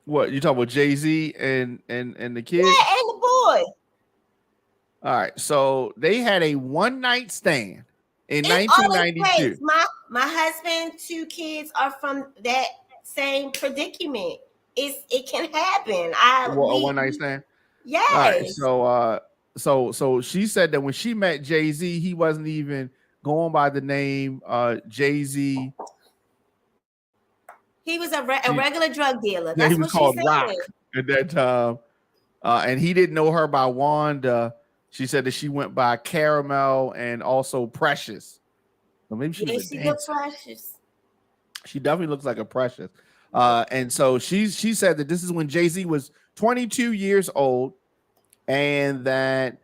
What you talking about, Jay-Z and the kid? Yeah, and the boy. All right, so they had a one-night stand in It always 1992. takes my husband, 2 kids are from that same predicament. It can happen. A one-night stand. All right, Yes. so she said that when she met Jay-Z, he wasn't even going by the name Jay-Z. He was a regular drug dealer. Yeah, he That's was what she called said. Rock at that time. And he didn't know her by Wanda. She said that she went by Caramel and also Precious. So maybe she was a dancer. Precious. She definitely looks like a Precious. And so she said that this is when Jay-Z was 22 years old, and that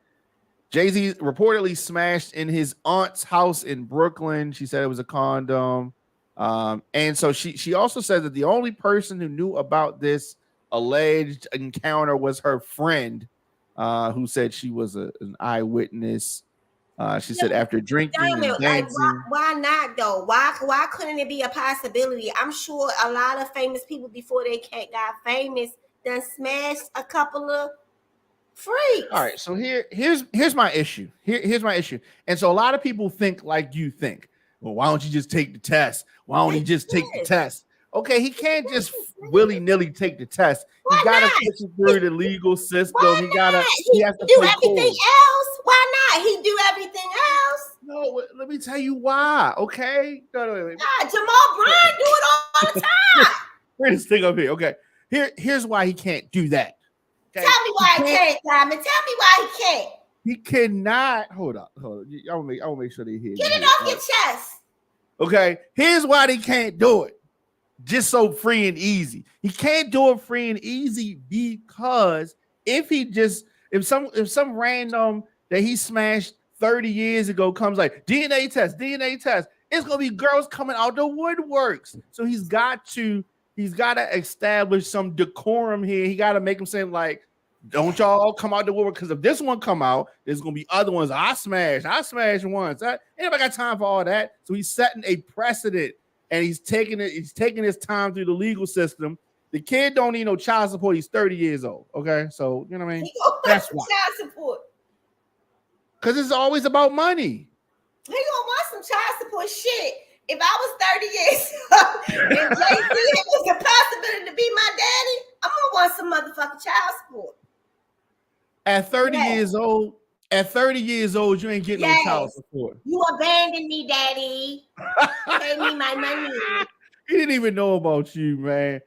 Jay-Z reportedly smashed in his aunt's house in Brooklyn. She said it was a condom. And so she also said that the only person who knew about this alleged encounter was her friend, who said she was an eyewitness. She said after drinking and dancing. Like, why not though? Why couldn't it be a possibility? I'm sure a lot of famous people before they got famous done smashed a couple of freaks. All right, so here's my issue. Here's my issue. And so a lot of people think like you think. Well, why don't you just take the test? Why don't he just take the test? Okay, he can't just willy-nilly take the test. He got to push it through the legal system. He has to do everything else. Why not? He do everything else. No, let me tell you why. Okay, no, wait. Jamal Bryant do it all the time. Bring this thing up here. Okay, here's why he can't do that. Okay? Tell me why he can't, Simon. Tell me why he can't. He cannot. Hold on. I will make sure they hear. Get it off your chest. Okay, here's why they can't do it. Just so free and easy. He can't do it free and easy because if some random that he smashed 30 years ago comes like DNA test, it's gonna be girls coming out the woodworks. So he's got to establish some decorum here. He got to make them say like, don't y'all come out the woodwork, because if this one come out, there's gonna be other ones. I smashed once. Anybody got time for all that? So he's setting a precedent. And he's taking his time through the legal system. The kid don't need no child support. He's 30 years old. Okay, so you know what I mean. That's why. Child support. Because it's always about money. He gonna want some child support shit. If I was 30 years old and Jay-Z was a possibility to be my daddy, I'm gonna want some motherfucking child support. At 30 years old, you ain't getting no child support. You abandoned me, daddy. Pay me my money. He didn't even know about you, man.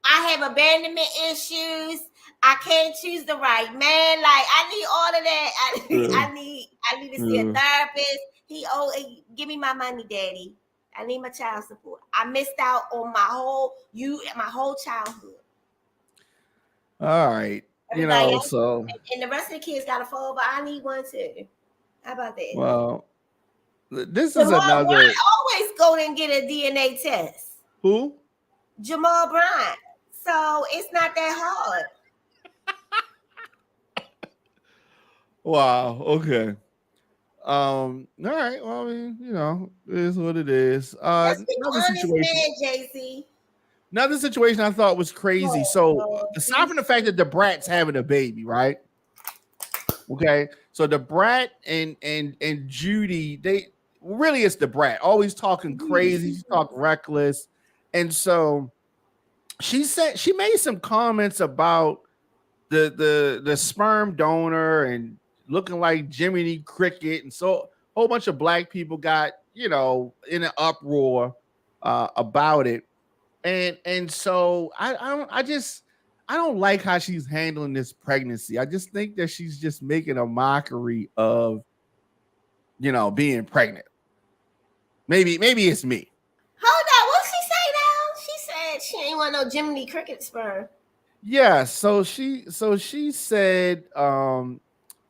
I have abandonment issues. I can't choose the right man. Like, I need all of that. I need to see a therapist. Give me my money, daddy. I need my child support. I missed out on my whole childhood. All right. Everybody else, so and the rest of the kids got to fall, but I need one too. How about that? Well, this is another. Bryant always go and get a DNA test. Who? Jamal Bryant. So it's not that hard. Wow. Okay. All right. Well, I mean, it is what it is. Another situation, Jay-Z. Another situation I thought was crazy. Aside from the fact that the Brat's having a baby, right? Okay. So the Brat and Judy, it's the Brat, always talking crazy. She talk reckless. And so she made some comments about the sperm donor and looking like Jiminy Cricket. And so a whole bunch of black people got, in an uproar about it. And so I don't like how she's handling this pregnancy. I just think that she's just making a mockery of, being pregnant. Maybe it's me. Hold on, what she say now? She said she ain't want no Jiminy Cricket sperm. Yeah, so she said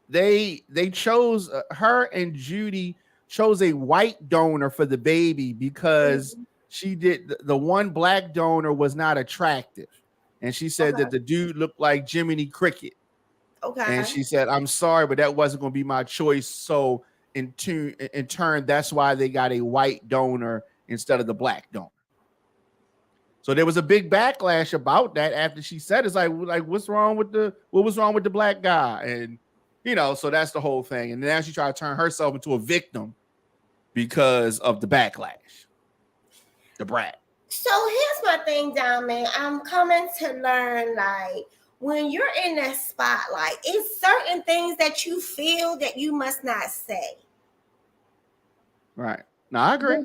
they chose her and Judy chose a white donor for the baby because she did the one black donor was not attractive, and she said that Okay. the dude looked like Jiminy Cricket, and Okay. she said, "I'm sorry, but that wasn't going to be my choice." So in turn, that's why they got a white donor instead of the black donor. So there was a big backlash about that after she said it's like what's wrong with what was wrong with the black guy? And so that's the whole thing. And now she tried to turn herself into a victim because of the backlash. The brat. So here's my thing, Diamond. I'm coming to learn, like, when you're in that spotlight, it's certain things that you feel that you must not say. Right. No, I agree.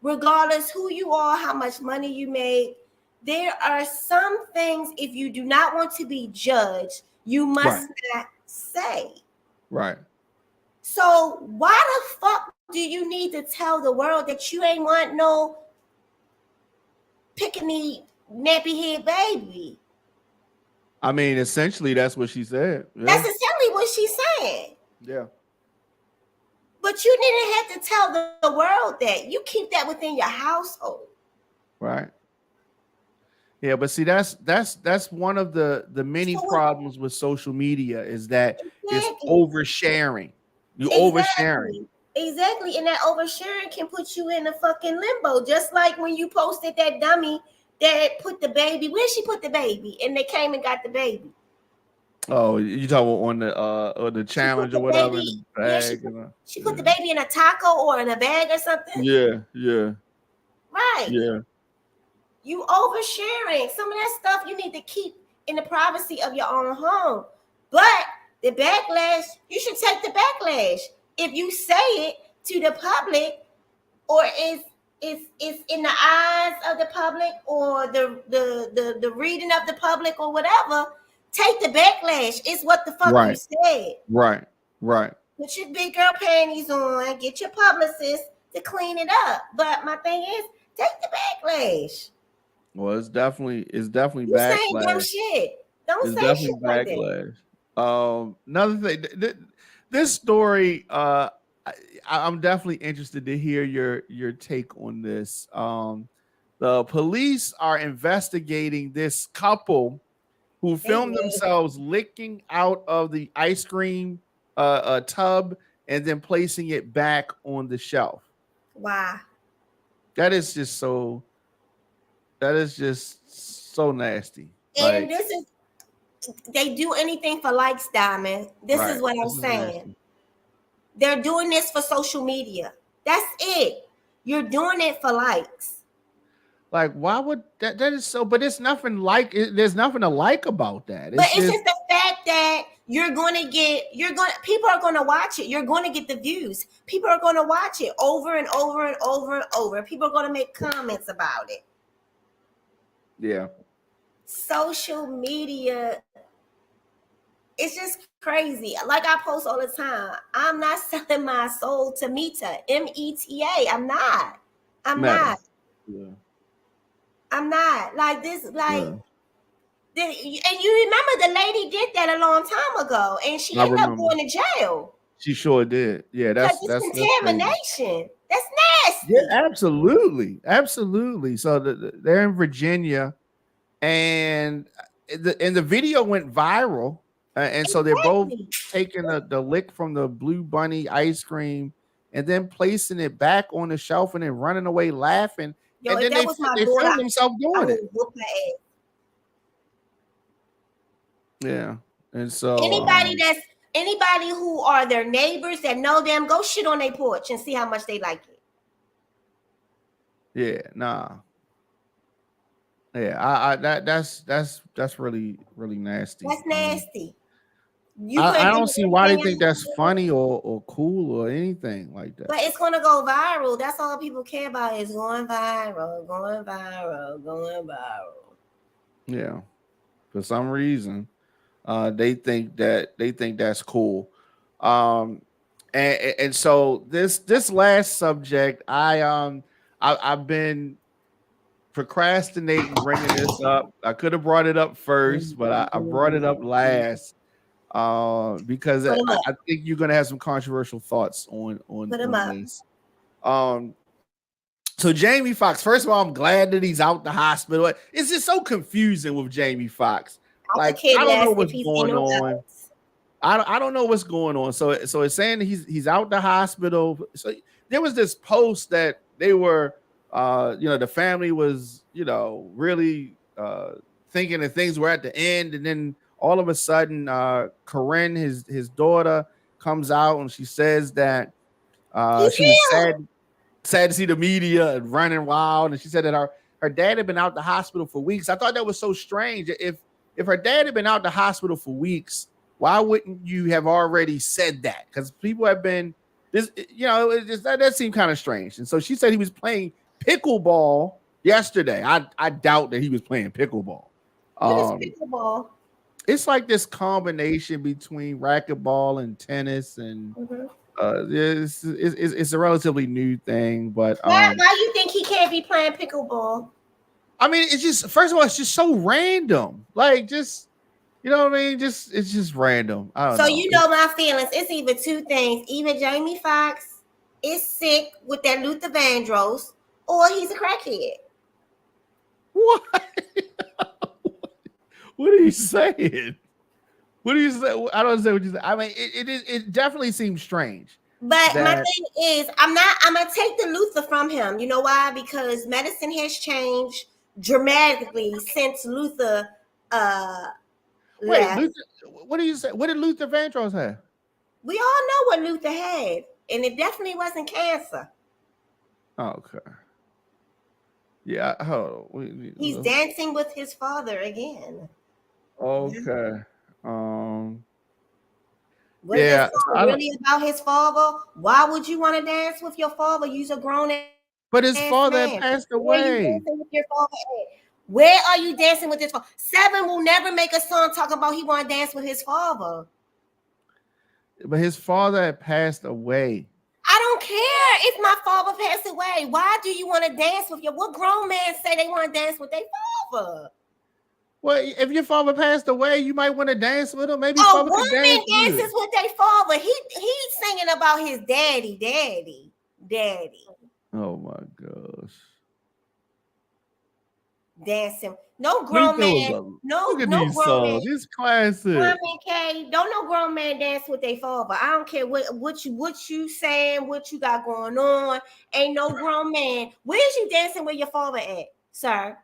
Regardless who you are, how much money you make, there are some things, if you do not want to be judged, you must not say. Right. So why the fuck do you need to tell the world that you ain't want no pickney nappy head baby? I mean, essentially, that's what she said. Yeah. That's essentially what she's saying. Yeah. But you didn't have to tell the world that. You keep that within your household. Right. Yeah, but see, that's one of the many problems with social media is that it's oversharing. You oversharing. Exactly. And that oversharing can put you in a fucking limbo. Just like when you posted that dummy that put the baby, where she put the baby? And they came and got the baby. Oh, you talking on the challenge or whatever in the bag? Yeah, she put the baby in a taco or in a bag or something. Yeah, yeah. Right. Yeah. You oversharing. Some of that stuff you need to keep in the privacy of your own home. But the backlash, you should take the backlash. If you say it to the public, or it's in the eyes of the public, or the reading of the public, or whatever, take the backlash. It's what the fuck you said. Right. Right. Put your big girl panties on, get your publicist to clean it up. But my thing is, take the backlash. Well, it's definitely you backlash. Saying dumb shit. Don't it's say definitely shit backlash. Like that. Another thing, this story, I'm definitely interested to hear your take on this. The police are investigating this couple who filmed themselves licking out of the ice cream tub and then placing it back on the shelf. Wow. That is just so nasty. And this is, they do anything for likes, Diamond. This is what I'm saying. Nasty. They're doing this for social media. That's it. You're doing it for likes. Like, why would that is so, but it's nothing there's nothing to like about that. But it's just the fact that people are going to watch it. You're going to get the views. People are going to watch it over and over and over and over. People are going to make comments about it. Yeah. Social media, it's just crazy. Like I post all the time, I'm not selling my soul to Meta, META. I'm not. Yeah. I'm not like this. Like, and you remember the lady did that a long time ago, and she ended up going to jail. She sure did. Yeah, that's contamination. That's nasty. Yeah, absolutely. So they're in Virginia, and the video went viral, and so they're both taking the lick from the Blue Bunny ice cream and then placing it back on the shelf and then running away laughing. Yo, and then they filmed themselves doing it. Yeah, and so anybody who are their neighbors that know them, go shit on their porch and see how much they like it. Yeah, nah. Yeah, that's really nasty. That's nasty. I don't see why they think that's funny or cool or anything like that. But it's gonna go viral. That's all people care about is going viral. Yeah, for some reason, they think that's cool. and so this last subject, I've been procrastinating bringing this up. I could have brought it up first, but I brought it up last because Put him up. I think you're gonna have some controversial thoughts Put him up. this. Um, so Jamie Foxx, first of all, I'm glad that he's out the hospital. It's just so confusing with Jamie Foxx. Like, I don't know what's going on. I don't know what's going on. So it's saying that he's out the hospital. So there was this post that they were the family was, really thinking that things were at the end, and then all of a sudden Corinne, his daughter, comes out and she says that she was sad to see the media and running wild, and she said that her dad had been out the hospital for weeks. I thought that was so strange. If her dad had been out the hospital for weeks, why wouldn't you have already said that? Because people have been this, that seemed kind of strange. And so she said he was playing pickleball yesterday. I doubt that he was playing pickleball. What is pickleball? It's like this combination between racquetball and tennis, and it's a relatively new thing. But why you think he can't be playing pickleball? I mean, it's just, first of all, it's just so random. Like, just, you know what I mean? It's just random. I don't know. So you know my feelings. It's either two things. Either Jamie Foxx is sick with that Luther Vandross, or he's a crackhead. What? What are you saying? What do you say? I don't understand what you say. I mean, it definitely seems strange. But my thing is, I'm gonna take the Luther from him. You know why? Because medicine has changed dramatically since Luther left. Luther, what do you say? What did Luther Vandross have? We all know what Luther had, and it definitely wasn't cancer. Okay. Yeah, hold on. He's dancing with his father again. Okay. Was this really about his father? Why would you want to dance with your father? You're a grown ass. But his father had passed away. Where are you dancing with his father? Seven will never make a song talking about he want to dance with his father. But his father had passed away. I don't care if my father passed away. Why do you want to dance with what grown man say they want to dance with their father? Well, if your father passed away, you might want to dance with him. Maybe a woman dances with their father. He's singing about his daddy. Oh my gosh. Dancing. No grown man. No grown man. This classic. Don't no grown man dance with their father. I don't care what you saying, what you got going on. Ain't no grown man. Where's you dancing with your father at, sir?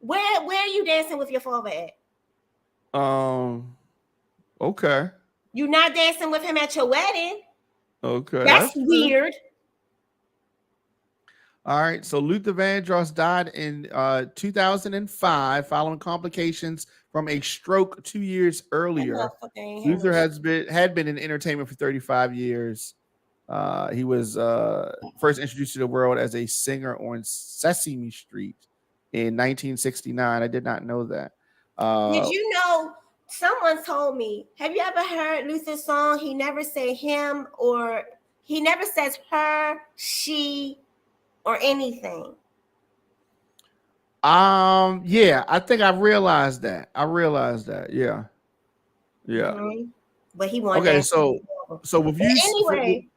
Where are you dancing with your father at? Okay. You're not dancing with him at your wedding. Okay. That's weird. All right. So Luther Vandross died in 2005 following complications from a stroke 2 years earlier. Luther had been in entertainment for 35 years. He was first introduced to the world as a singer on Sesame Street in 1969. I did not know that. Did you know? Someone told me. Have you ever heard Luther's song? He never said him, or he never says her, she, or anything. Yeah, I think I realized that. Yeah. Mm-hmm. But he wanted. Okay, so with you, anyway,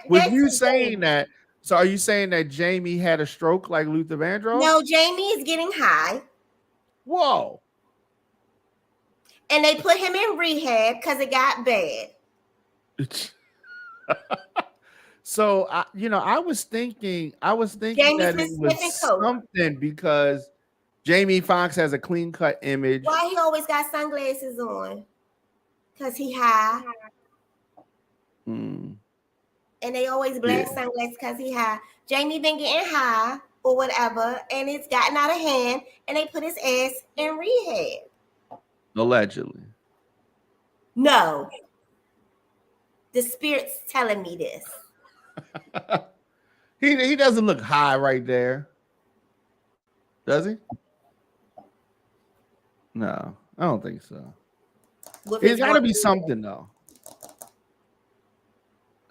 with you saying that, so are you saying that Jamie had a stroke like Luther Vandross? No, Jamie is getting high. Whoa. And they put him in rehab because it got bad. So I was thinking that it was something because Jamie Foxx has a clean cut image. Why he always got sunglasses on? Because he high. And they always blast sunglasses because he high. Jamie been getting high or whatever, and it's gotten out of hand, and they put his ass in rehab. Allegedly. No. The spirit's telling me this. He doesn't look high right there. Does he? No, I don't think so. It's got to be something though.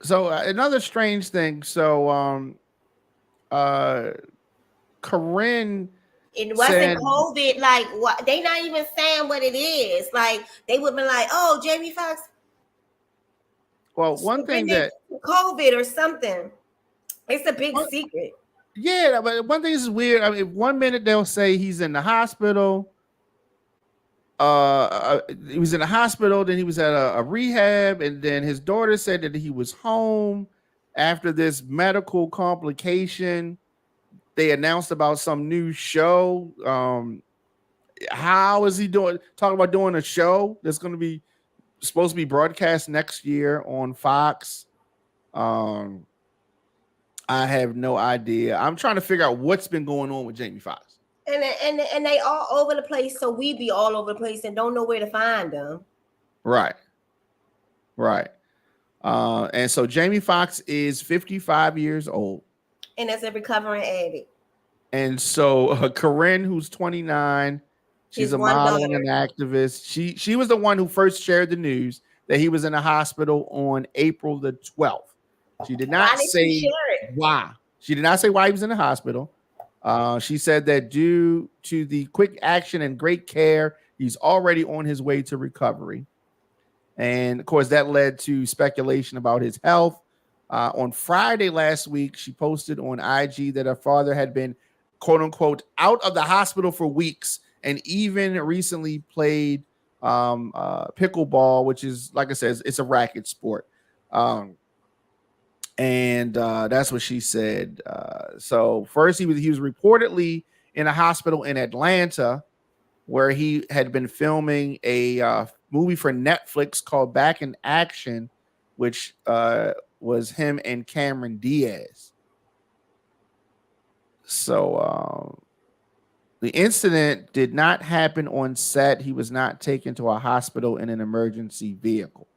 So another strange thing. So uh, Corinne It wasn't said, COVID. Like, what? They not even saying what it is. Like, they would be like, "Oh, Jamie Foxx well, one thing been that COVID or something." It's a big one, secret. yeah, but one thing is weird. I mean, 1 minute they'll say he's in the hospital. He was in the hospital, then he was at a rehab, and then his daughter said that he was home after this medical complication. They announced about some new show. How is he doing? Talking about doing a show that's going to be supposed to be broadcast next year on Fox. Um, I have no idea. I'm trying to figure out what's been going on with Jamie Foxx. And they all over the place, so we be all over the place and don't know where to find them. Right. Right. And so Jamie Foxx is 55 years old. And as a recovering addict. And so Corinne, who's 29, she's His a one model and daughter. an activist. She was the one who first shared the news that he was in a hospital on April the 12th. She did not say why. She did not say why he was in the hospital. She said that due to the quick action and great care, he's already on his way to recovery. And of course, that led to speculation about his health. On Friday last week, she posted on IG that her father had been, quote unquote, out of the hospital for weeks and even recently played pickleball, which is, like I said, it's a racket sport. And that's what she said. So first he was reportedly in a hospital in Atlanta where he had been filming a movie for Netflix called Back in Action, which was him and Cameron Diaz. So the incident did not happen on set. He was not taken to a hospital in an emergency vehicle.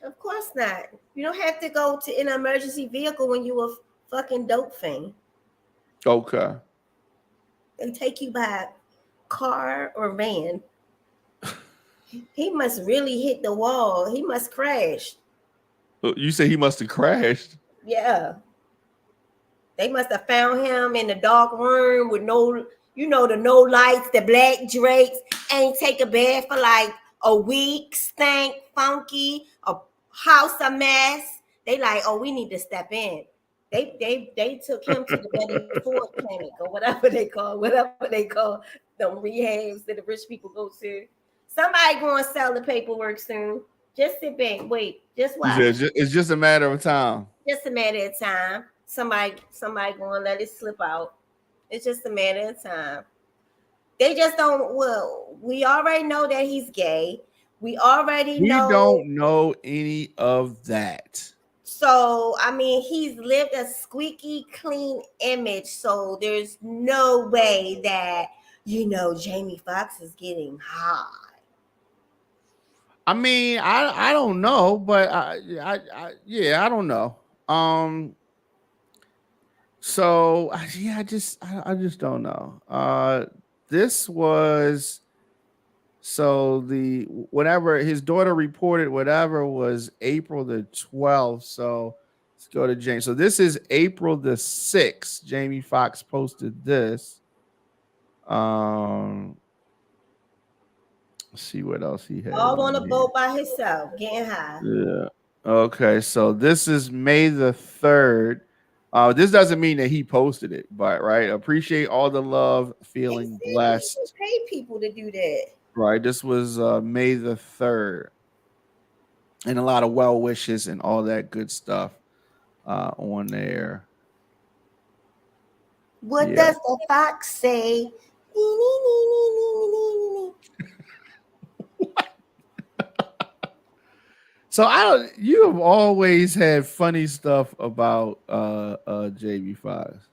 Of course not. You don't have to go to an emergency vehicle when you a fucking dope fiend. Okay. They take you by car or van. He must really hit the wall. He must crash. You say he must have crashed. Yeah. They must have found him in the dark room with no, the no lights, the black drapes, ain't take a bath for like a week, stank, funky, a house a mess. They like, oh, we need to step in. They took him to the Betty Ford clinic or whatever they call them rehabs that the rich people go to. Somebody going to sell the paperwork soon. Just sit back, wait, just watch. It's just a matter of time. Just a matter of time. Somebody going to let it slip out. It's just a matter of time. They just don't. Well, we already know that he's gay. We don't know any of that. So, I mean, he's lived a squeaky clean image. So there's no way that, Jamie Foxx is getting high. I mean, I don't know, but I don't know. So yeah, I just don't know. This was the whatever his daughter reported, whatever was April the 12th. So let's go to James. So this is April the 6th. Jamie Foxx posted this. Let's see what else he had. All on a boat by himself, getting high. Yeah. Okay, so this is May the 3rd. This doesn't mean that he posted it, but right. Appreciate all the love, feeling blessed. Pay people to do that. Right. This was May the 3rd. And a lot of well wishes and all that good stuff on there. What does the fox say? So you have always had funny stuff about Jamie Foxx.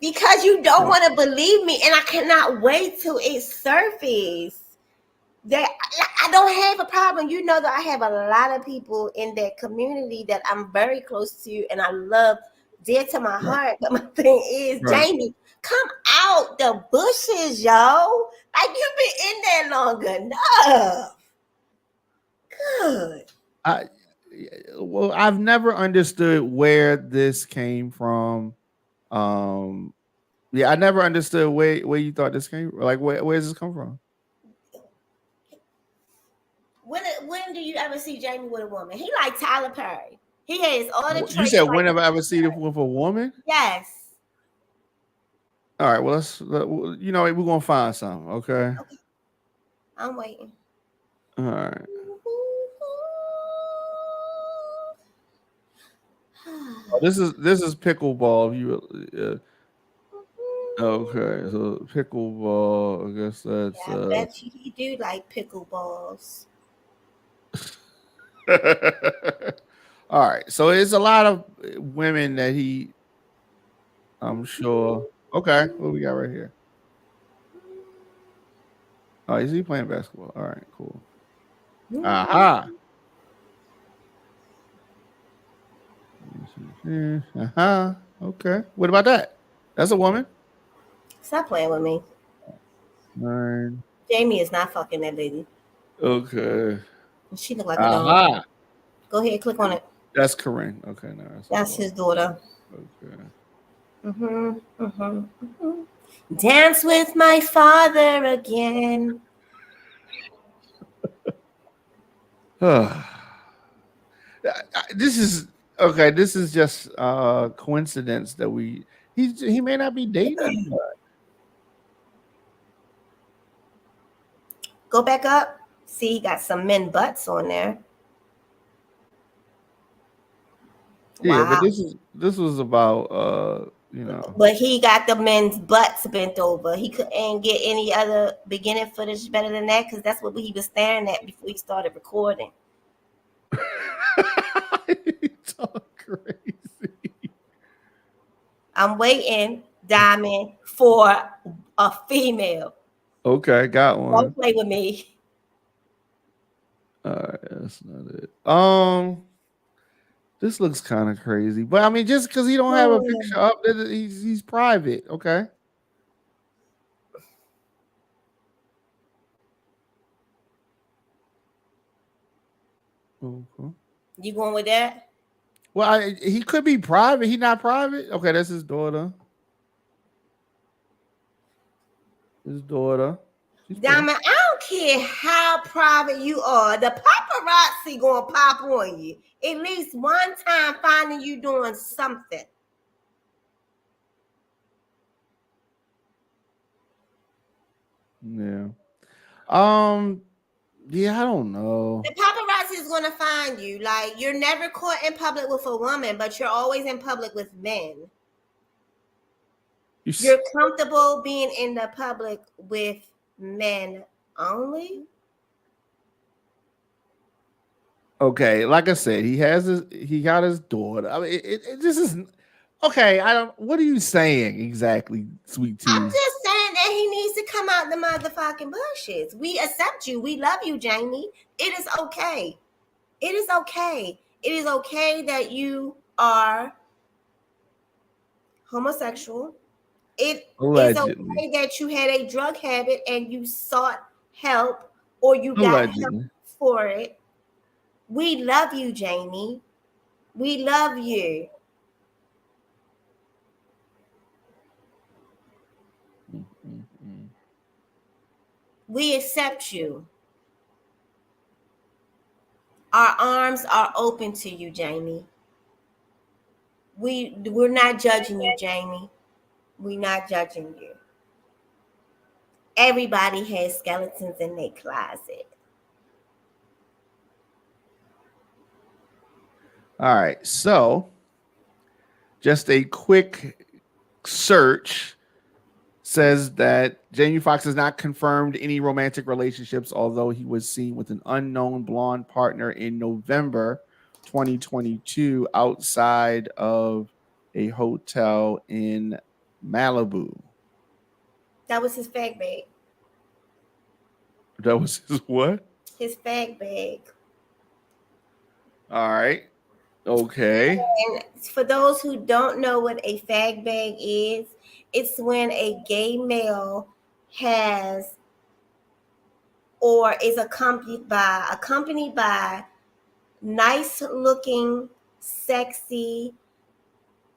Because you don't want to believe me, and I cannot wait till it surfaces. That I don't have a problem. You know that I have a lot of people in that community that I'm very close to and I love dear to my heart. But my thing is, Jamie, come out the bushes, yo. Like, you've been in there long enough. Good. well, I've never understood where this came from. Yeah, I never understood where you thought this came. Like, where does this come from? When do you ever see Jamie with a woman? He like Tyler Perry. He has all the You traits. said Like, when have I ever seen it with a woman? yes. All right, well, you know, we're gonna find something. Okay. Okay. I'm waiting. All right. Oh, this is pickleball. Okay, so pickleball. I guess that's. Yeah, I bet you he do like pickleballs. All right, so it's a lot of women that I'm sure. Okay, what we got right here? Oh, is he playing basketball? All right, cool. Aha. Aha. Okay. What about that? That's a woman. Stop playing with me. Nine. Jamie is not fucking that lady. Okay. She look like a dog. Aha. Go ahead, click on it. That's Corinne. Okay, no, That's his daughter. Okay. Dance with my father again. This is okay. This is just coincidence that he may not be dating. Go back up. See, he got some men butts on there. Yeah, Wow. but this was about you know. But he got the men's butts bent over. He couldn't get any other beginning footage better than that because that's what he was staring at before he started recording. You talk crazy. I'm waiting, Diamond, for a female. Okay, got one. Don't play with me. All right, that's not it. This looks kind of crazy, but I mean, just because he don't have a picture up, he's private. Okay. Okay. You going with that? Well, he could be private. He not private. Okay, that's his daughter. His daughter. Diamond, I don't care how private you are. The paparazzi gonna pop on you at least one time, finding you doing something. Yeah. Yeah, I don't know. The paparazzi is gonna find you. Like, you're never caught in public with a woman, but you're always in public with men. You're comfortable being in the public with men only? Okay, like I said, he got his daughter. I mean, it just is okay. What are you saying exactly, sweet tea? I'm just saying that he needs to come out the motherfucking bushes. We accept you. We love you, Jamie. It is okay. It is okay. It is okay that you are homosexual. It is okay that you had a drug habit and you sought help or you got help for it. We love you, Jamie. We love you. We accept you. Our arms are open to you, Jamie. We're not judging you, Jamie. We're not judging you. Everybody has skeletons in their closet. All right, so just a quick search says that Jamie Foxx has not confirmed any romantic relationships, although he was seen with an unknown blonde partner in November 2022 outside of a hotel in Malibu. That was his fag bag. That was his what? His fag bag. All right. Okay. And for those who don't know what a fag bag is, it's when a gay male has or is accompanied by nice looking, sexy,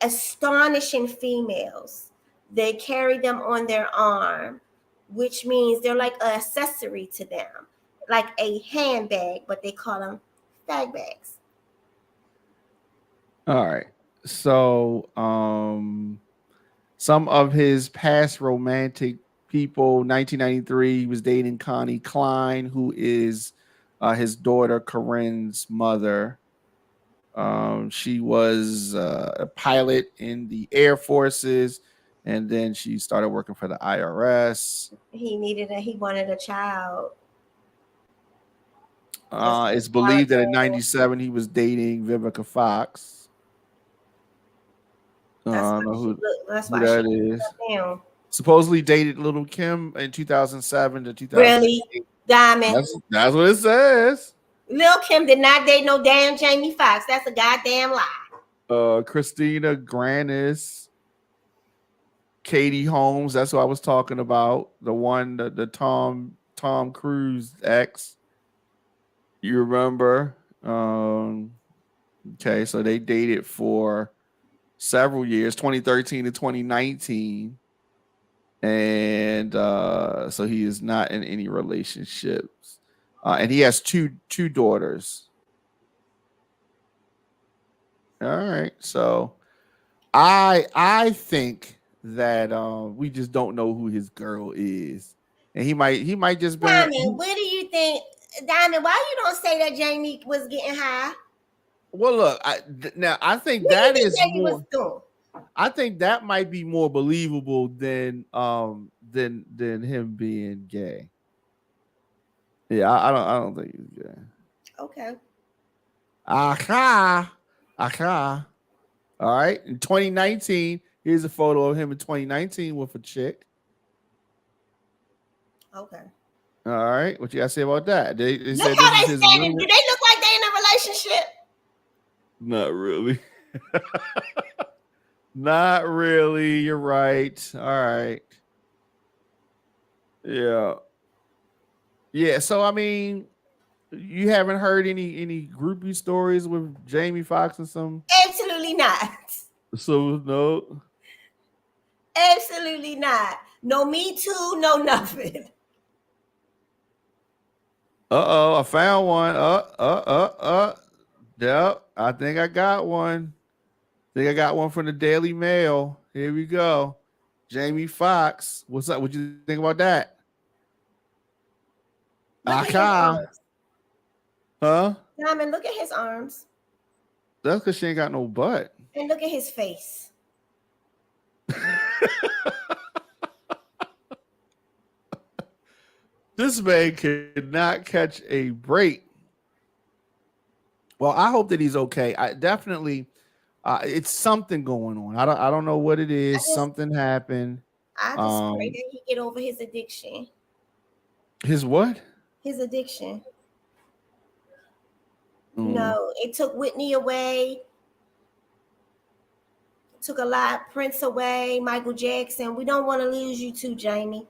astonishing females. They carry them on their arm, which means they're like an accessory to them, like a handbag, but they call them fag bags. All right. So, some of his past romantic people, 1993, he was dating Connie Klein, who is his daughter Corinne's mother. She was a pilot in the Air Forces, and then she started working for the IRS. He wanted a child. It's believed that in '97 he was dating Vivica Fox. I don't know who that is. Supposedly dated Little Kim in 2007 to 2008. Really, Diamond? That's what it says. Lil Kim did not date no damn Jamie Foxx. That's a goddamn lie. Christina Granis, Katie Holmes. That's what I was talking about. The one, the Tom Cruise ex. You remember? Okay, so they dated for several years, 2013 to 2019. And so he is not in any relationships. And he has two daughters. All right. So I think that we just don't know who his girl is. And he might just be Diamond, what do you think? Diamond, why you don't say that Jamie was getting high? Well, look, I think what that do you is think Jamie more, was doing? I think that might be more believable than him being gay. Yeah, I don't think he's gay. Okay. Aha. All right. In 2019, here's a photo of him in 2019 with a chick. Okay. All right. What you gotta say about that? They Look said how this they is his standing. Do they look like they in a relationship? Not really. Not really. You're right. All right. Yeah. Yeah. So I mean, you haven't heard any groupie stories with Jamie Foxx and some? Absolutely not. So no. Absolutely not. No Me Too, no nothing. Uh-oh, I found one. Yep, I think I got one. Think I got one from the Daily Mail. Here we go. Jamie Foxx. What's up? What you think about that? Look at his Aka. arms. Huh? Diamond, look at his arms. That's because she ain't got no butt. And look at his face. This man could not catch a break. Well, I hope that he's okay. I definitely it's something going on. I don't know what it is. Something happened. I just pray that he get over his addiction. His what? His addiction. No, it took Whitney away. It took a lot. Prince away. Michael Jackson. We don't want to lose you too, Jamie.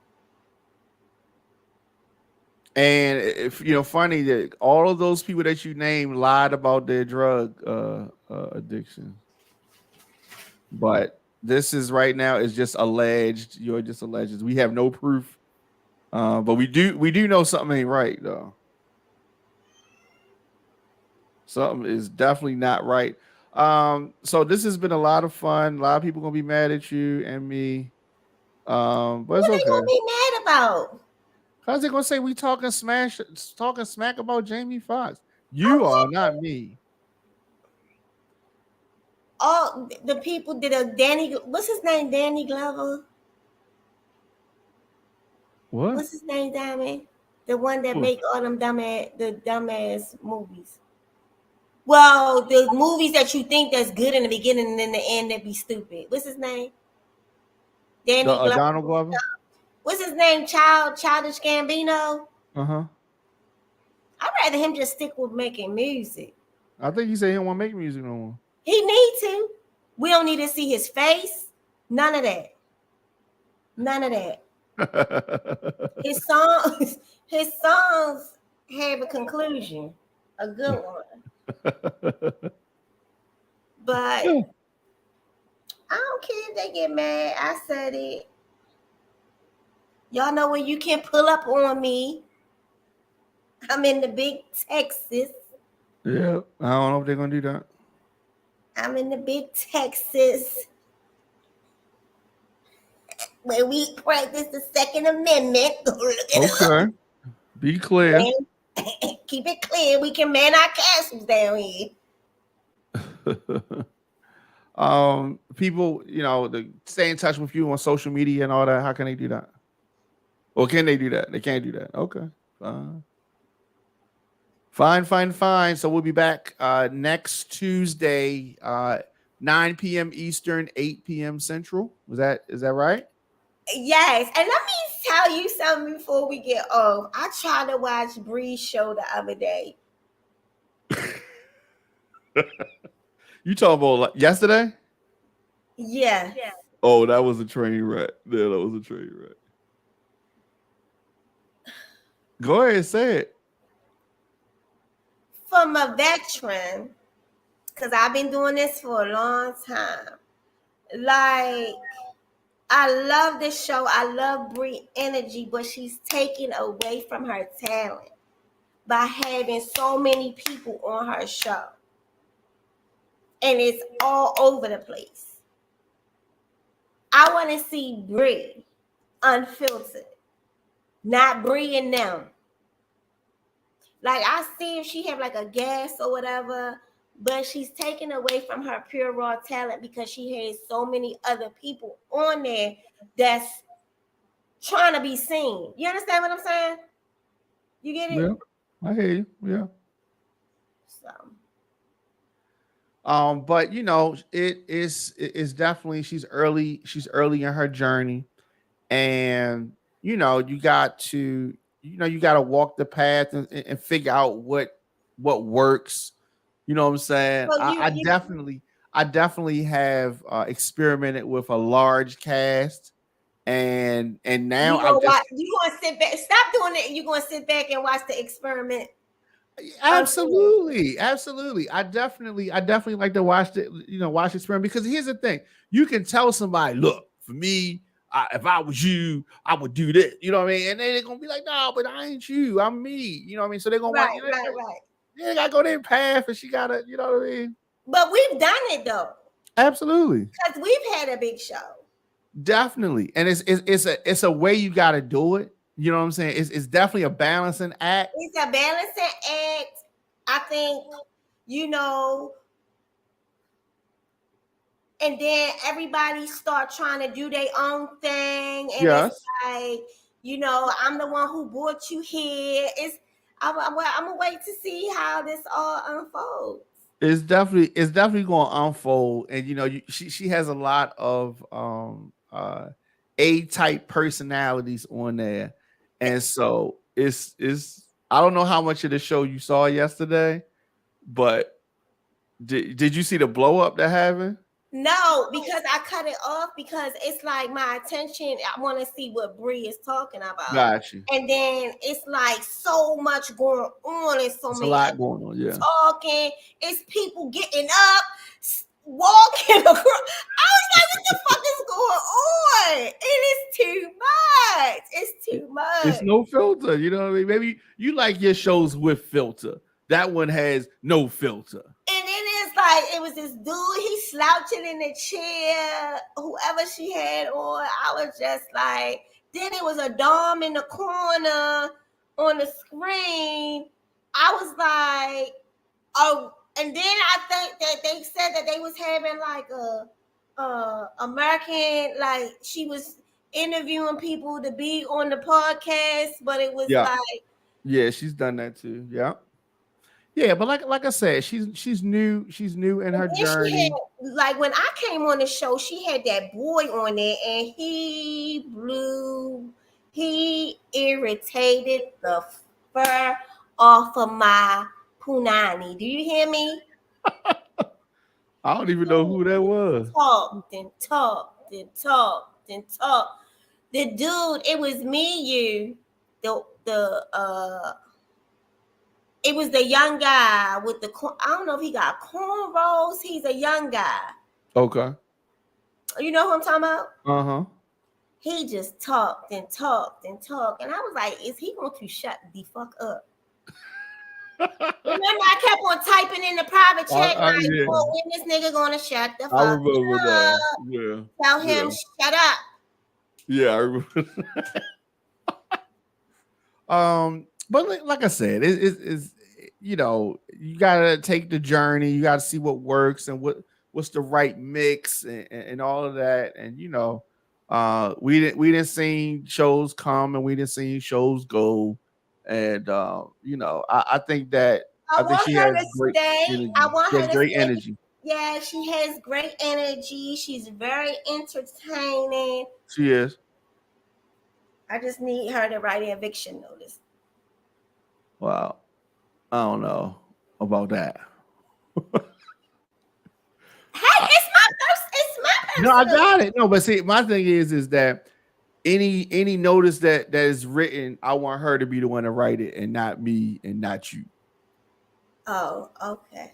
And if funny that all of those people that you named lied about their drug addiction. But this is right now is just alleged. You're just alleged. We have no proof. But we do know something ain't right though. Something is definitely not right. So this has been a lot of fun. A lot of people gonna be mad at you and me. But it's okay. What are they gonna be mad about? How's they gonna say we talking smack about Jamie Foxx? You are, not me. All the people did a Danny. What's his name? Danny Glover. What? What's his name, Diamond? The one that make all them dumbass movies. Well, the movies that you think that's good in the beginning and in the end that be stupid. What's his name? Danny Glover. Donald Glover. What's his name? Childish Gambino. Uh-huh. I'd rather him just stick with making music. I think he said he don't want to make music no more. He need to. We don't need to see his face. None of that. None of that. His songs have a conclusion. A good one. But I don't care if they get mad. I said it. Y'all know where you can pull up on me. I'm in the big Texas. Yeah, I don't know if they're gonna do that. I'm in the big Texas where we practice the Second Amendment. Go look it up. Okay, be clear. Keep it clear. We can man our castles down here. People, stay in touch with you on social media and all that. How can they do that? Or can they do that? They can't do that. Okay. Fine. So we'll be back next Tuesday, 9 p.m. Eastern, 8 p.m. Central. Is that right? Yes, and let me tell you something before we get off. I tried to watch Bree's show the other day. You talking about yesterday? Yeah. Oh, that was a train wreck. Yeah, that was a train wreck. Go ahead and say it. From a veteran, because I've been doing this for a long time. Like, I love this show. I love Bree energy, but she's taken away from her talent by having so many people on her show. And it's all over the place. I want to see Bree unfiltered, not Bree and them. Like, I see if she have like a gas or whatever, but she's taken away from her pure raw talent because she has so many other people on there that's trying to be seen. You understand what I'm saying? You get it? Yeah, I hear you. Yeah. So, But it's definitely she's early in her journey, and you got to walk the path and figure out what works. You know what I'm saying? so I definitely have experimented with a large cast, and now you I'm gonna just watch, you gonna sit back, stop doing it, and you're gonna sit back and watch the experiment. absolutely. I definitely like to watch the experiment, because here's the thing: you can tell somebody, look, for me, if I was you, I would do this. You know what I mean? And then they're gonna be like, no, but I ain't you. I'm me. You know what I mean? So they're gonna want Right. they gotta go their path, and she gotta, you know what I mean? But we've done it though, Absolutely, because we've had a big show. definitely, and it's a way you gotta do it. You know what I'm saying? It's definitely a balancing act. It's a balancing act. I think, you know, and then everybody start trying to do their own thing, and it's Yes. like, I'm the one who brought you here. I'm gonna wait to see how this all unfolds. It's definitely going to unfold, and she has a lot of A type personalities on there, and so it's I don't know how much of the show you saw yesterday, but did you see the blow up that happened? No, because I cut it off because it's like my attention. I want to see what Bree is talking about, Got you. and then it's like so much going on, and so It's a many lot going on. Yeah. talking. It's people getting up, walking across. I was like, what the fuck is going on? It is too much. It's too much. It's no filter. You know what I mean? Maybe you like your shows with filter. That one has no filter. And then it's like, it was this dude, he slouching in the chair, whoever she had on. I was just like, then it was a dom in the corner on the screen. I was like, oh, and then I think that they said that they was having like a American, like she was interviewing people to be on the podcast, but it was like, yeah, she's done that too. Yeah. Yeah, but like I said, she's new in her journey. Like when I came on the show, she had that boy on there, and he irritated the fur off of my punani. Do you hear me? I don't even know who that was. Talked. The dude, it was me, you, It was the young guy with the I don't know if he got cornrows. He's a young guy. Okay. You know who I'm talking about? Uh-huh. He just talked and talked and talked. And I was like, is he going to shut the fuck up? Remember, I kept on typing in the private chat, like, yeah. well, when this nigga gonna shut the I fuck remember up? that. Yeah. Tell him, shut up. Yeah, I remember. But like I said, it's you know, you gotta take the journey. You gotta see what works and what's the right mix and all of that. And you know, we didn't see shows come and we didn't see shows go. And you know, I think that I I think want she her has to great stay. energy. I want She has her to great stay. energy. Yeah, she has great energy. She's very entertaining. She is. I just need her to write an eviction notice. Wow. I don't know about that. Hey, it's my No, I personal. got it. No, but see, my thing is that any notice that is written, I want her to be the one to write it and not me and not you. Oh, okay.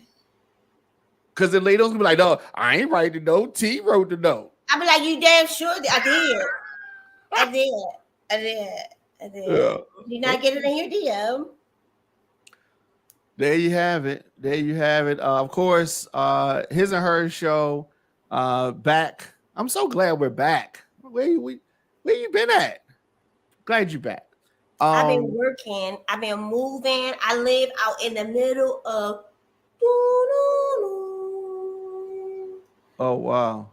Because the lady's gonna be like, no, I ain't writing the note. T wrote the note. I be like, you damn sure I did. I did. Yeah. You're not getting in your DM. There you have it. There you have it. Of course, his and her show back. I'm so glad we're back. Where you been at? Glad you're back. I've been working. I've been moving. I live out in the middle of. Oh wow.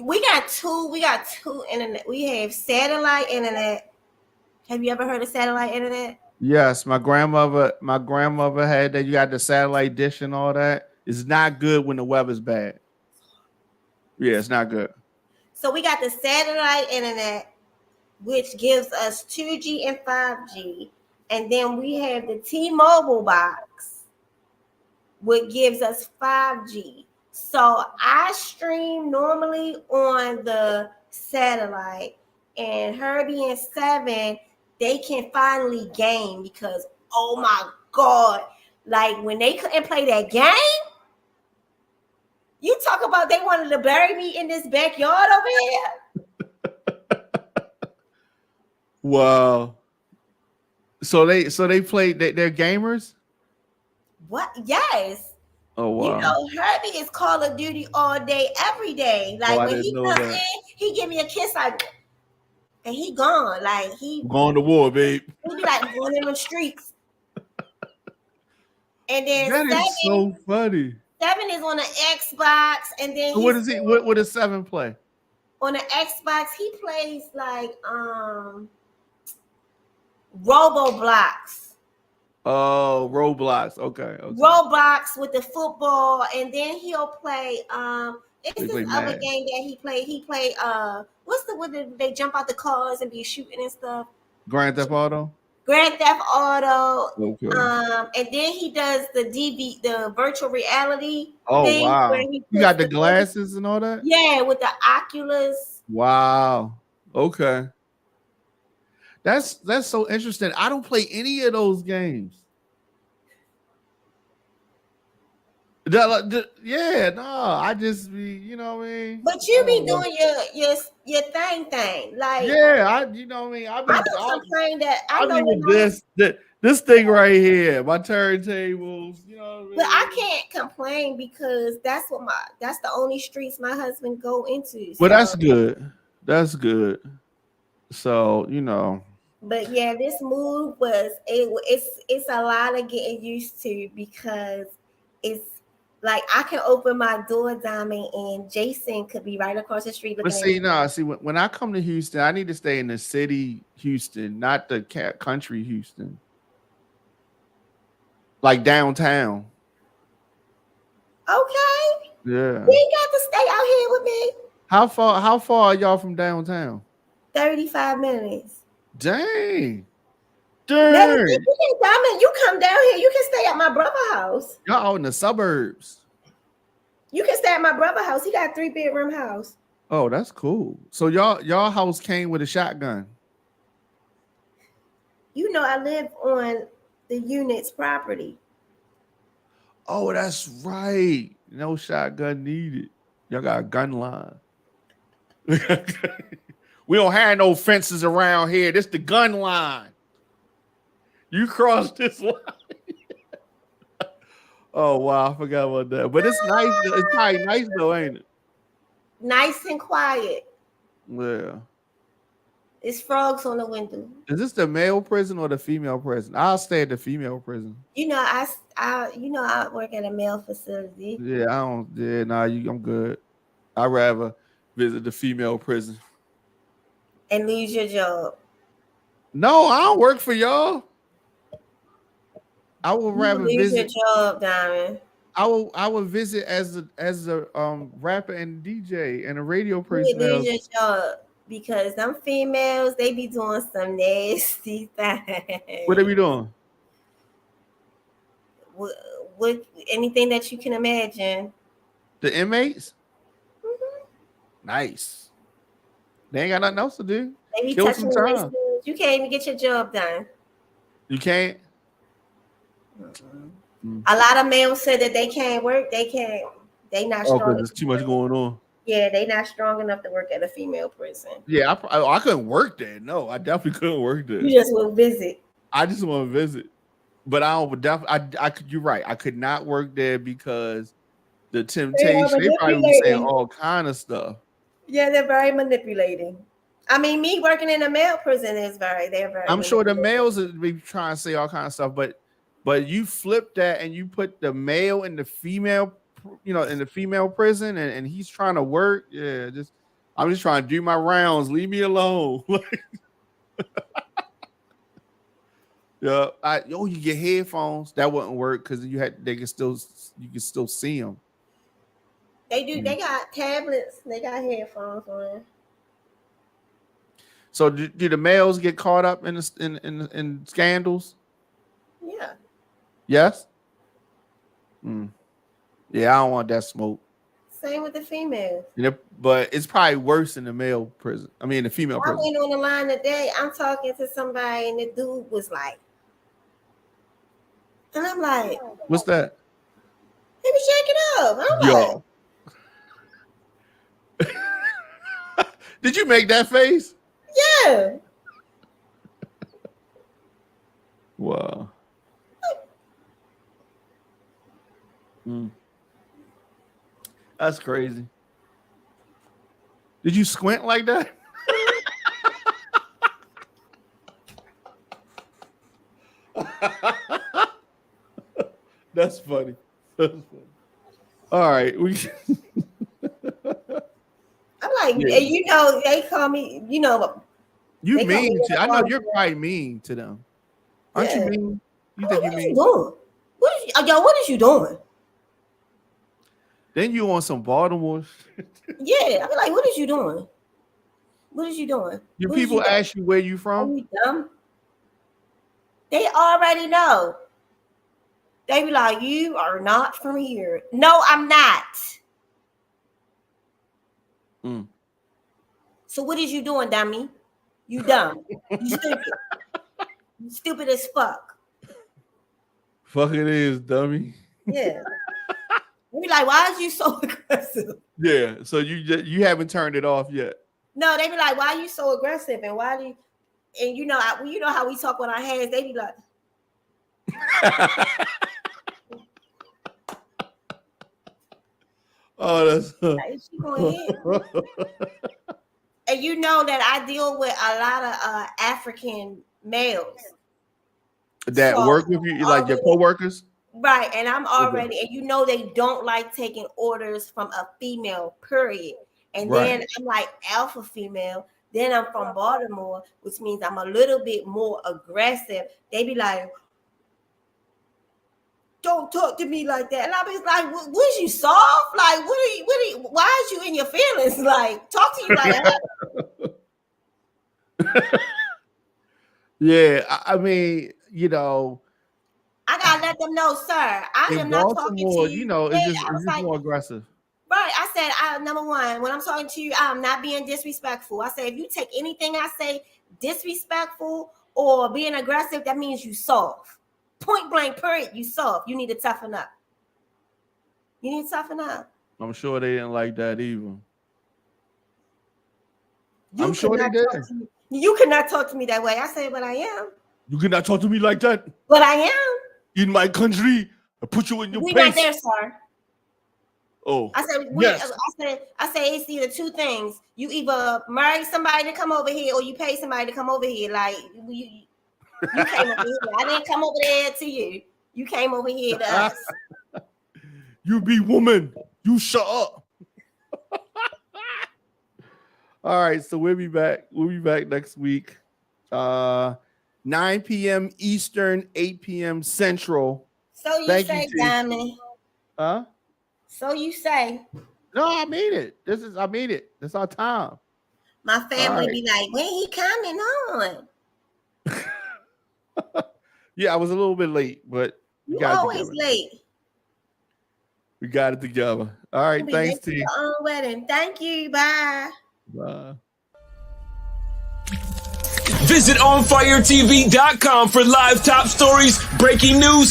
We got two internet. We have satellite internet. Have you ever heard of satellite internet? Yes, my grandmother had that. You got the satellite dish and all that. It's not good when the weather's bad. Yeah, it's not good. So we got the satellite internet, which gives us 2G and 5G. And then we have the T-Mobile box, which gives us 5G. So I stream normally on the satellite, and Herbie and Seven, they can finally game because, oh my God, like when they couldn't play that game, you talk about they wanted to bury me in this backyard over here. Wow. So they played. They're gamers. What? Yes. Oh wow. You know, Herbie is Call of Duty all day, every day. Like when he comes in, he give me a kiss, like, and he gone. Like he going to war, babe. He be like going in the streets. And then that is so funny. Seven is on the Xbox, and then so what is he? What does Seven play? On the Xbox, he plays like Roblox. Oh, Roblox. Okay. Roblox with the football, and then he'll play it's this other Mad. game that he played. He played what's the one they jump out the cars and be shooting and stuff? Grand Theft Auto. Grand Theft Auto. Okay. And then he does the virtual reality thing. Wow. Where you got the glasses and all that? Yeah, with the Oculus. Wow. Okay. That's so interesting. I don't play any of those games. Yeah, no, I just be, you know what I mean. But you be doing your thing, like you know what I mean. I complain that I know this thing right here, my turntables, you know what I mean? But I can't complain because that's the only streets my husband go into. Well, that's good. That's good. So, you know. But yeah, this move it's a lot of getting used to because it's like I can open my door, Diamond, and Jason could be right across the street. But see, when I come to Houston, I need to stay in the city, Houston, not the country, Houston, like downtown. Okay. Yeah. You got to stay out here with me. How far are y'all from downtown? 35 minutes. Dang. Diamond, you come down here. You can stay at my brother's house. Y'all out in the suburbs. You can stay at my brother's house. He got a 3-bedroom house. Oh, that's cool. So y'all house came with a shotgun. You know, I live on the unit's property. Oh, that's right. No shotgun needed. Y'all got a gun line. We don't have no fences around here. This the gun line. You crossed this line. Oh wow, I forgot about that. But it's nice. It's probably nice though, ain't it? Nice and quiet. Yeah. It's frogs on the window. Is this the male prison or the female prison? I'll stay at the female prison. I work at a male facility. Yeah, I don't. Yeah, nah, I'm good. I'd rather visit the female prison. And lose your job. No, I don't work for y'all. I would You rather lose visit. your job, Diamond. I would visit as a rapper and DJ and a radio You personality. lose your job because them females, they be doing some nasty things. What are we doing? With anything that you can imagine. The inmates? Mm-hmm. Nice. They ain't got nothing else to do. They be Kill touching some the time. wrist. You can't even get your job done. You can't. A lot of males said that they can't work. They not Oh, strong. because there's too much going on. Yeah, they not strong enough to work at a female prison. Yeah, I couldn't work there. No, I definitely couldn't work there. You just will visit. I just want to visit, but I don't. I could. You're right. I could not work there because the temptation. They probably be saying all kind of stuff. Yeah, they're very manipulating. I mean, me working in a male prison is they're very. I'm sure the males would be trying to say all kind of stuff, but you flip that and you put the male and the female, in the female prison, and he's trying to work. Yeah, I'm just trying to do my rounds. Leave me alone. Yeah, you get headphones. That wouldn't work because you can still see them. They do. They got tablets. They got headphones on. So do the males get caught up in scandals? Yeah. Yes. Yeah, I don't want that smoke. Same with the females. But it's probably worse in the male prison. I mean, the female prison. I went on the line today. I'm talking to somebody, and the dude was like, and I'm like, what's that? Let me check it up. I'm Yo. Did you make that face? Yeah. Wow. That's crazy. Did you squint like that? That's funny. That's funny. All right. I'm like, yeah. They call me, You mean I know you're quite mean to them. Aren't you mean? You think you mean? What is you doing? Then you on some Baltimore shit. Yeah, I be like, what is you doing? What is you doing? Your people ask you where you from? Are you dumb? They already know. They be like, you are not from here. No, I'm not. So what is you doing, dummy? You dumb. You stupid. You stupid as fuck. Fuck it is, dummy. Yeah. We be like, why is you so aggressive? Yeah. So you haven't turned it off yet. No, they be like, why are you so aggressive? And why do you, and you know how we talk with our hands, they be like, oh, that's she going in. And you know that I deal with a lot of African males that work with you, like your co-workers. Right, and I'm already, and you know they don't like taking orders from a female, period. And then I'm like alpha female. Then I'm from Baltimore, which means I'm a little bit more aggressive. They be like, don't talk to me like that. And I be like, what is you soft? Like, why is you in your feelings? Like, talk to you like that. Yeah, I mean, I gotta let them know, sir. I am not talking to you. It's just more aggressive. Right. I said, number one, when I'm talking to you, I'm not being disrespectful. I said, if you take anything I say disrespectful or being aggressive, that means you soft. Point blank, period. You soft. You need to toughen up. You need to toughen up. I'm sure they didn't like that either. You I'm sure they did. You cannot talk to me that way. I say what I am. You cannot talk to me like that. But I am. In my country, I put you in your We place. not there, sir. Oh, I said, yes. I say it's either two things. You either marry somebody to come over here, or you pay somebody to come over here. Like you came over here. I didn't come over there to you. You came over here to us. You be woman. You shut up. All right, so we'll be back. We'll be back next week. 9 p.m. Eastern, 8 p.m. Central. So you say, Diamond. Huh? So you say. No, I mean it. I mean it. It's our time. My family be like, when he coming on? Yeah, I was a little bit late, but you always late. We got it together. All right, thanks, T. Your own wedding. Thank you. Bye. Bye. Visit OnFireTV.com for live top stories, breaking news,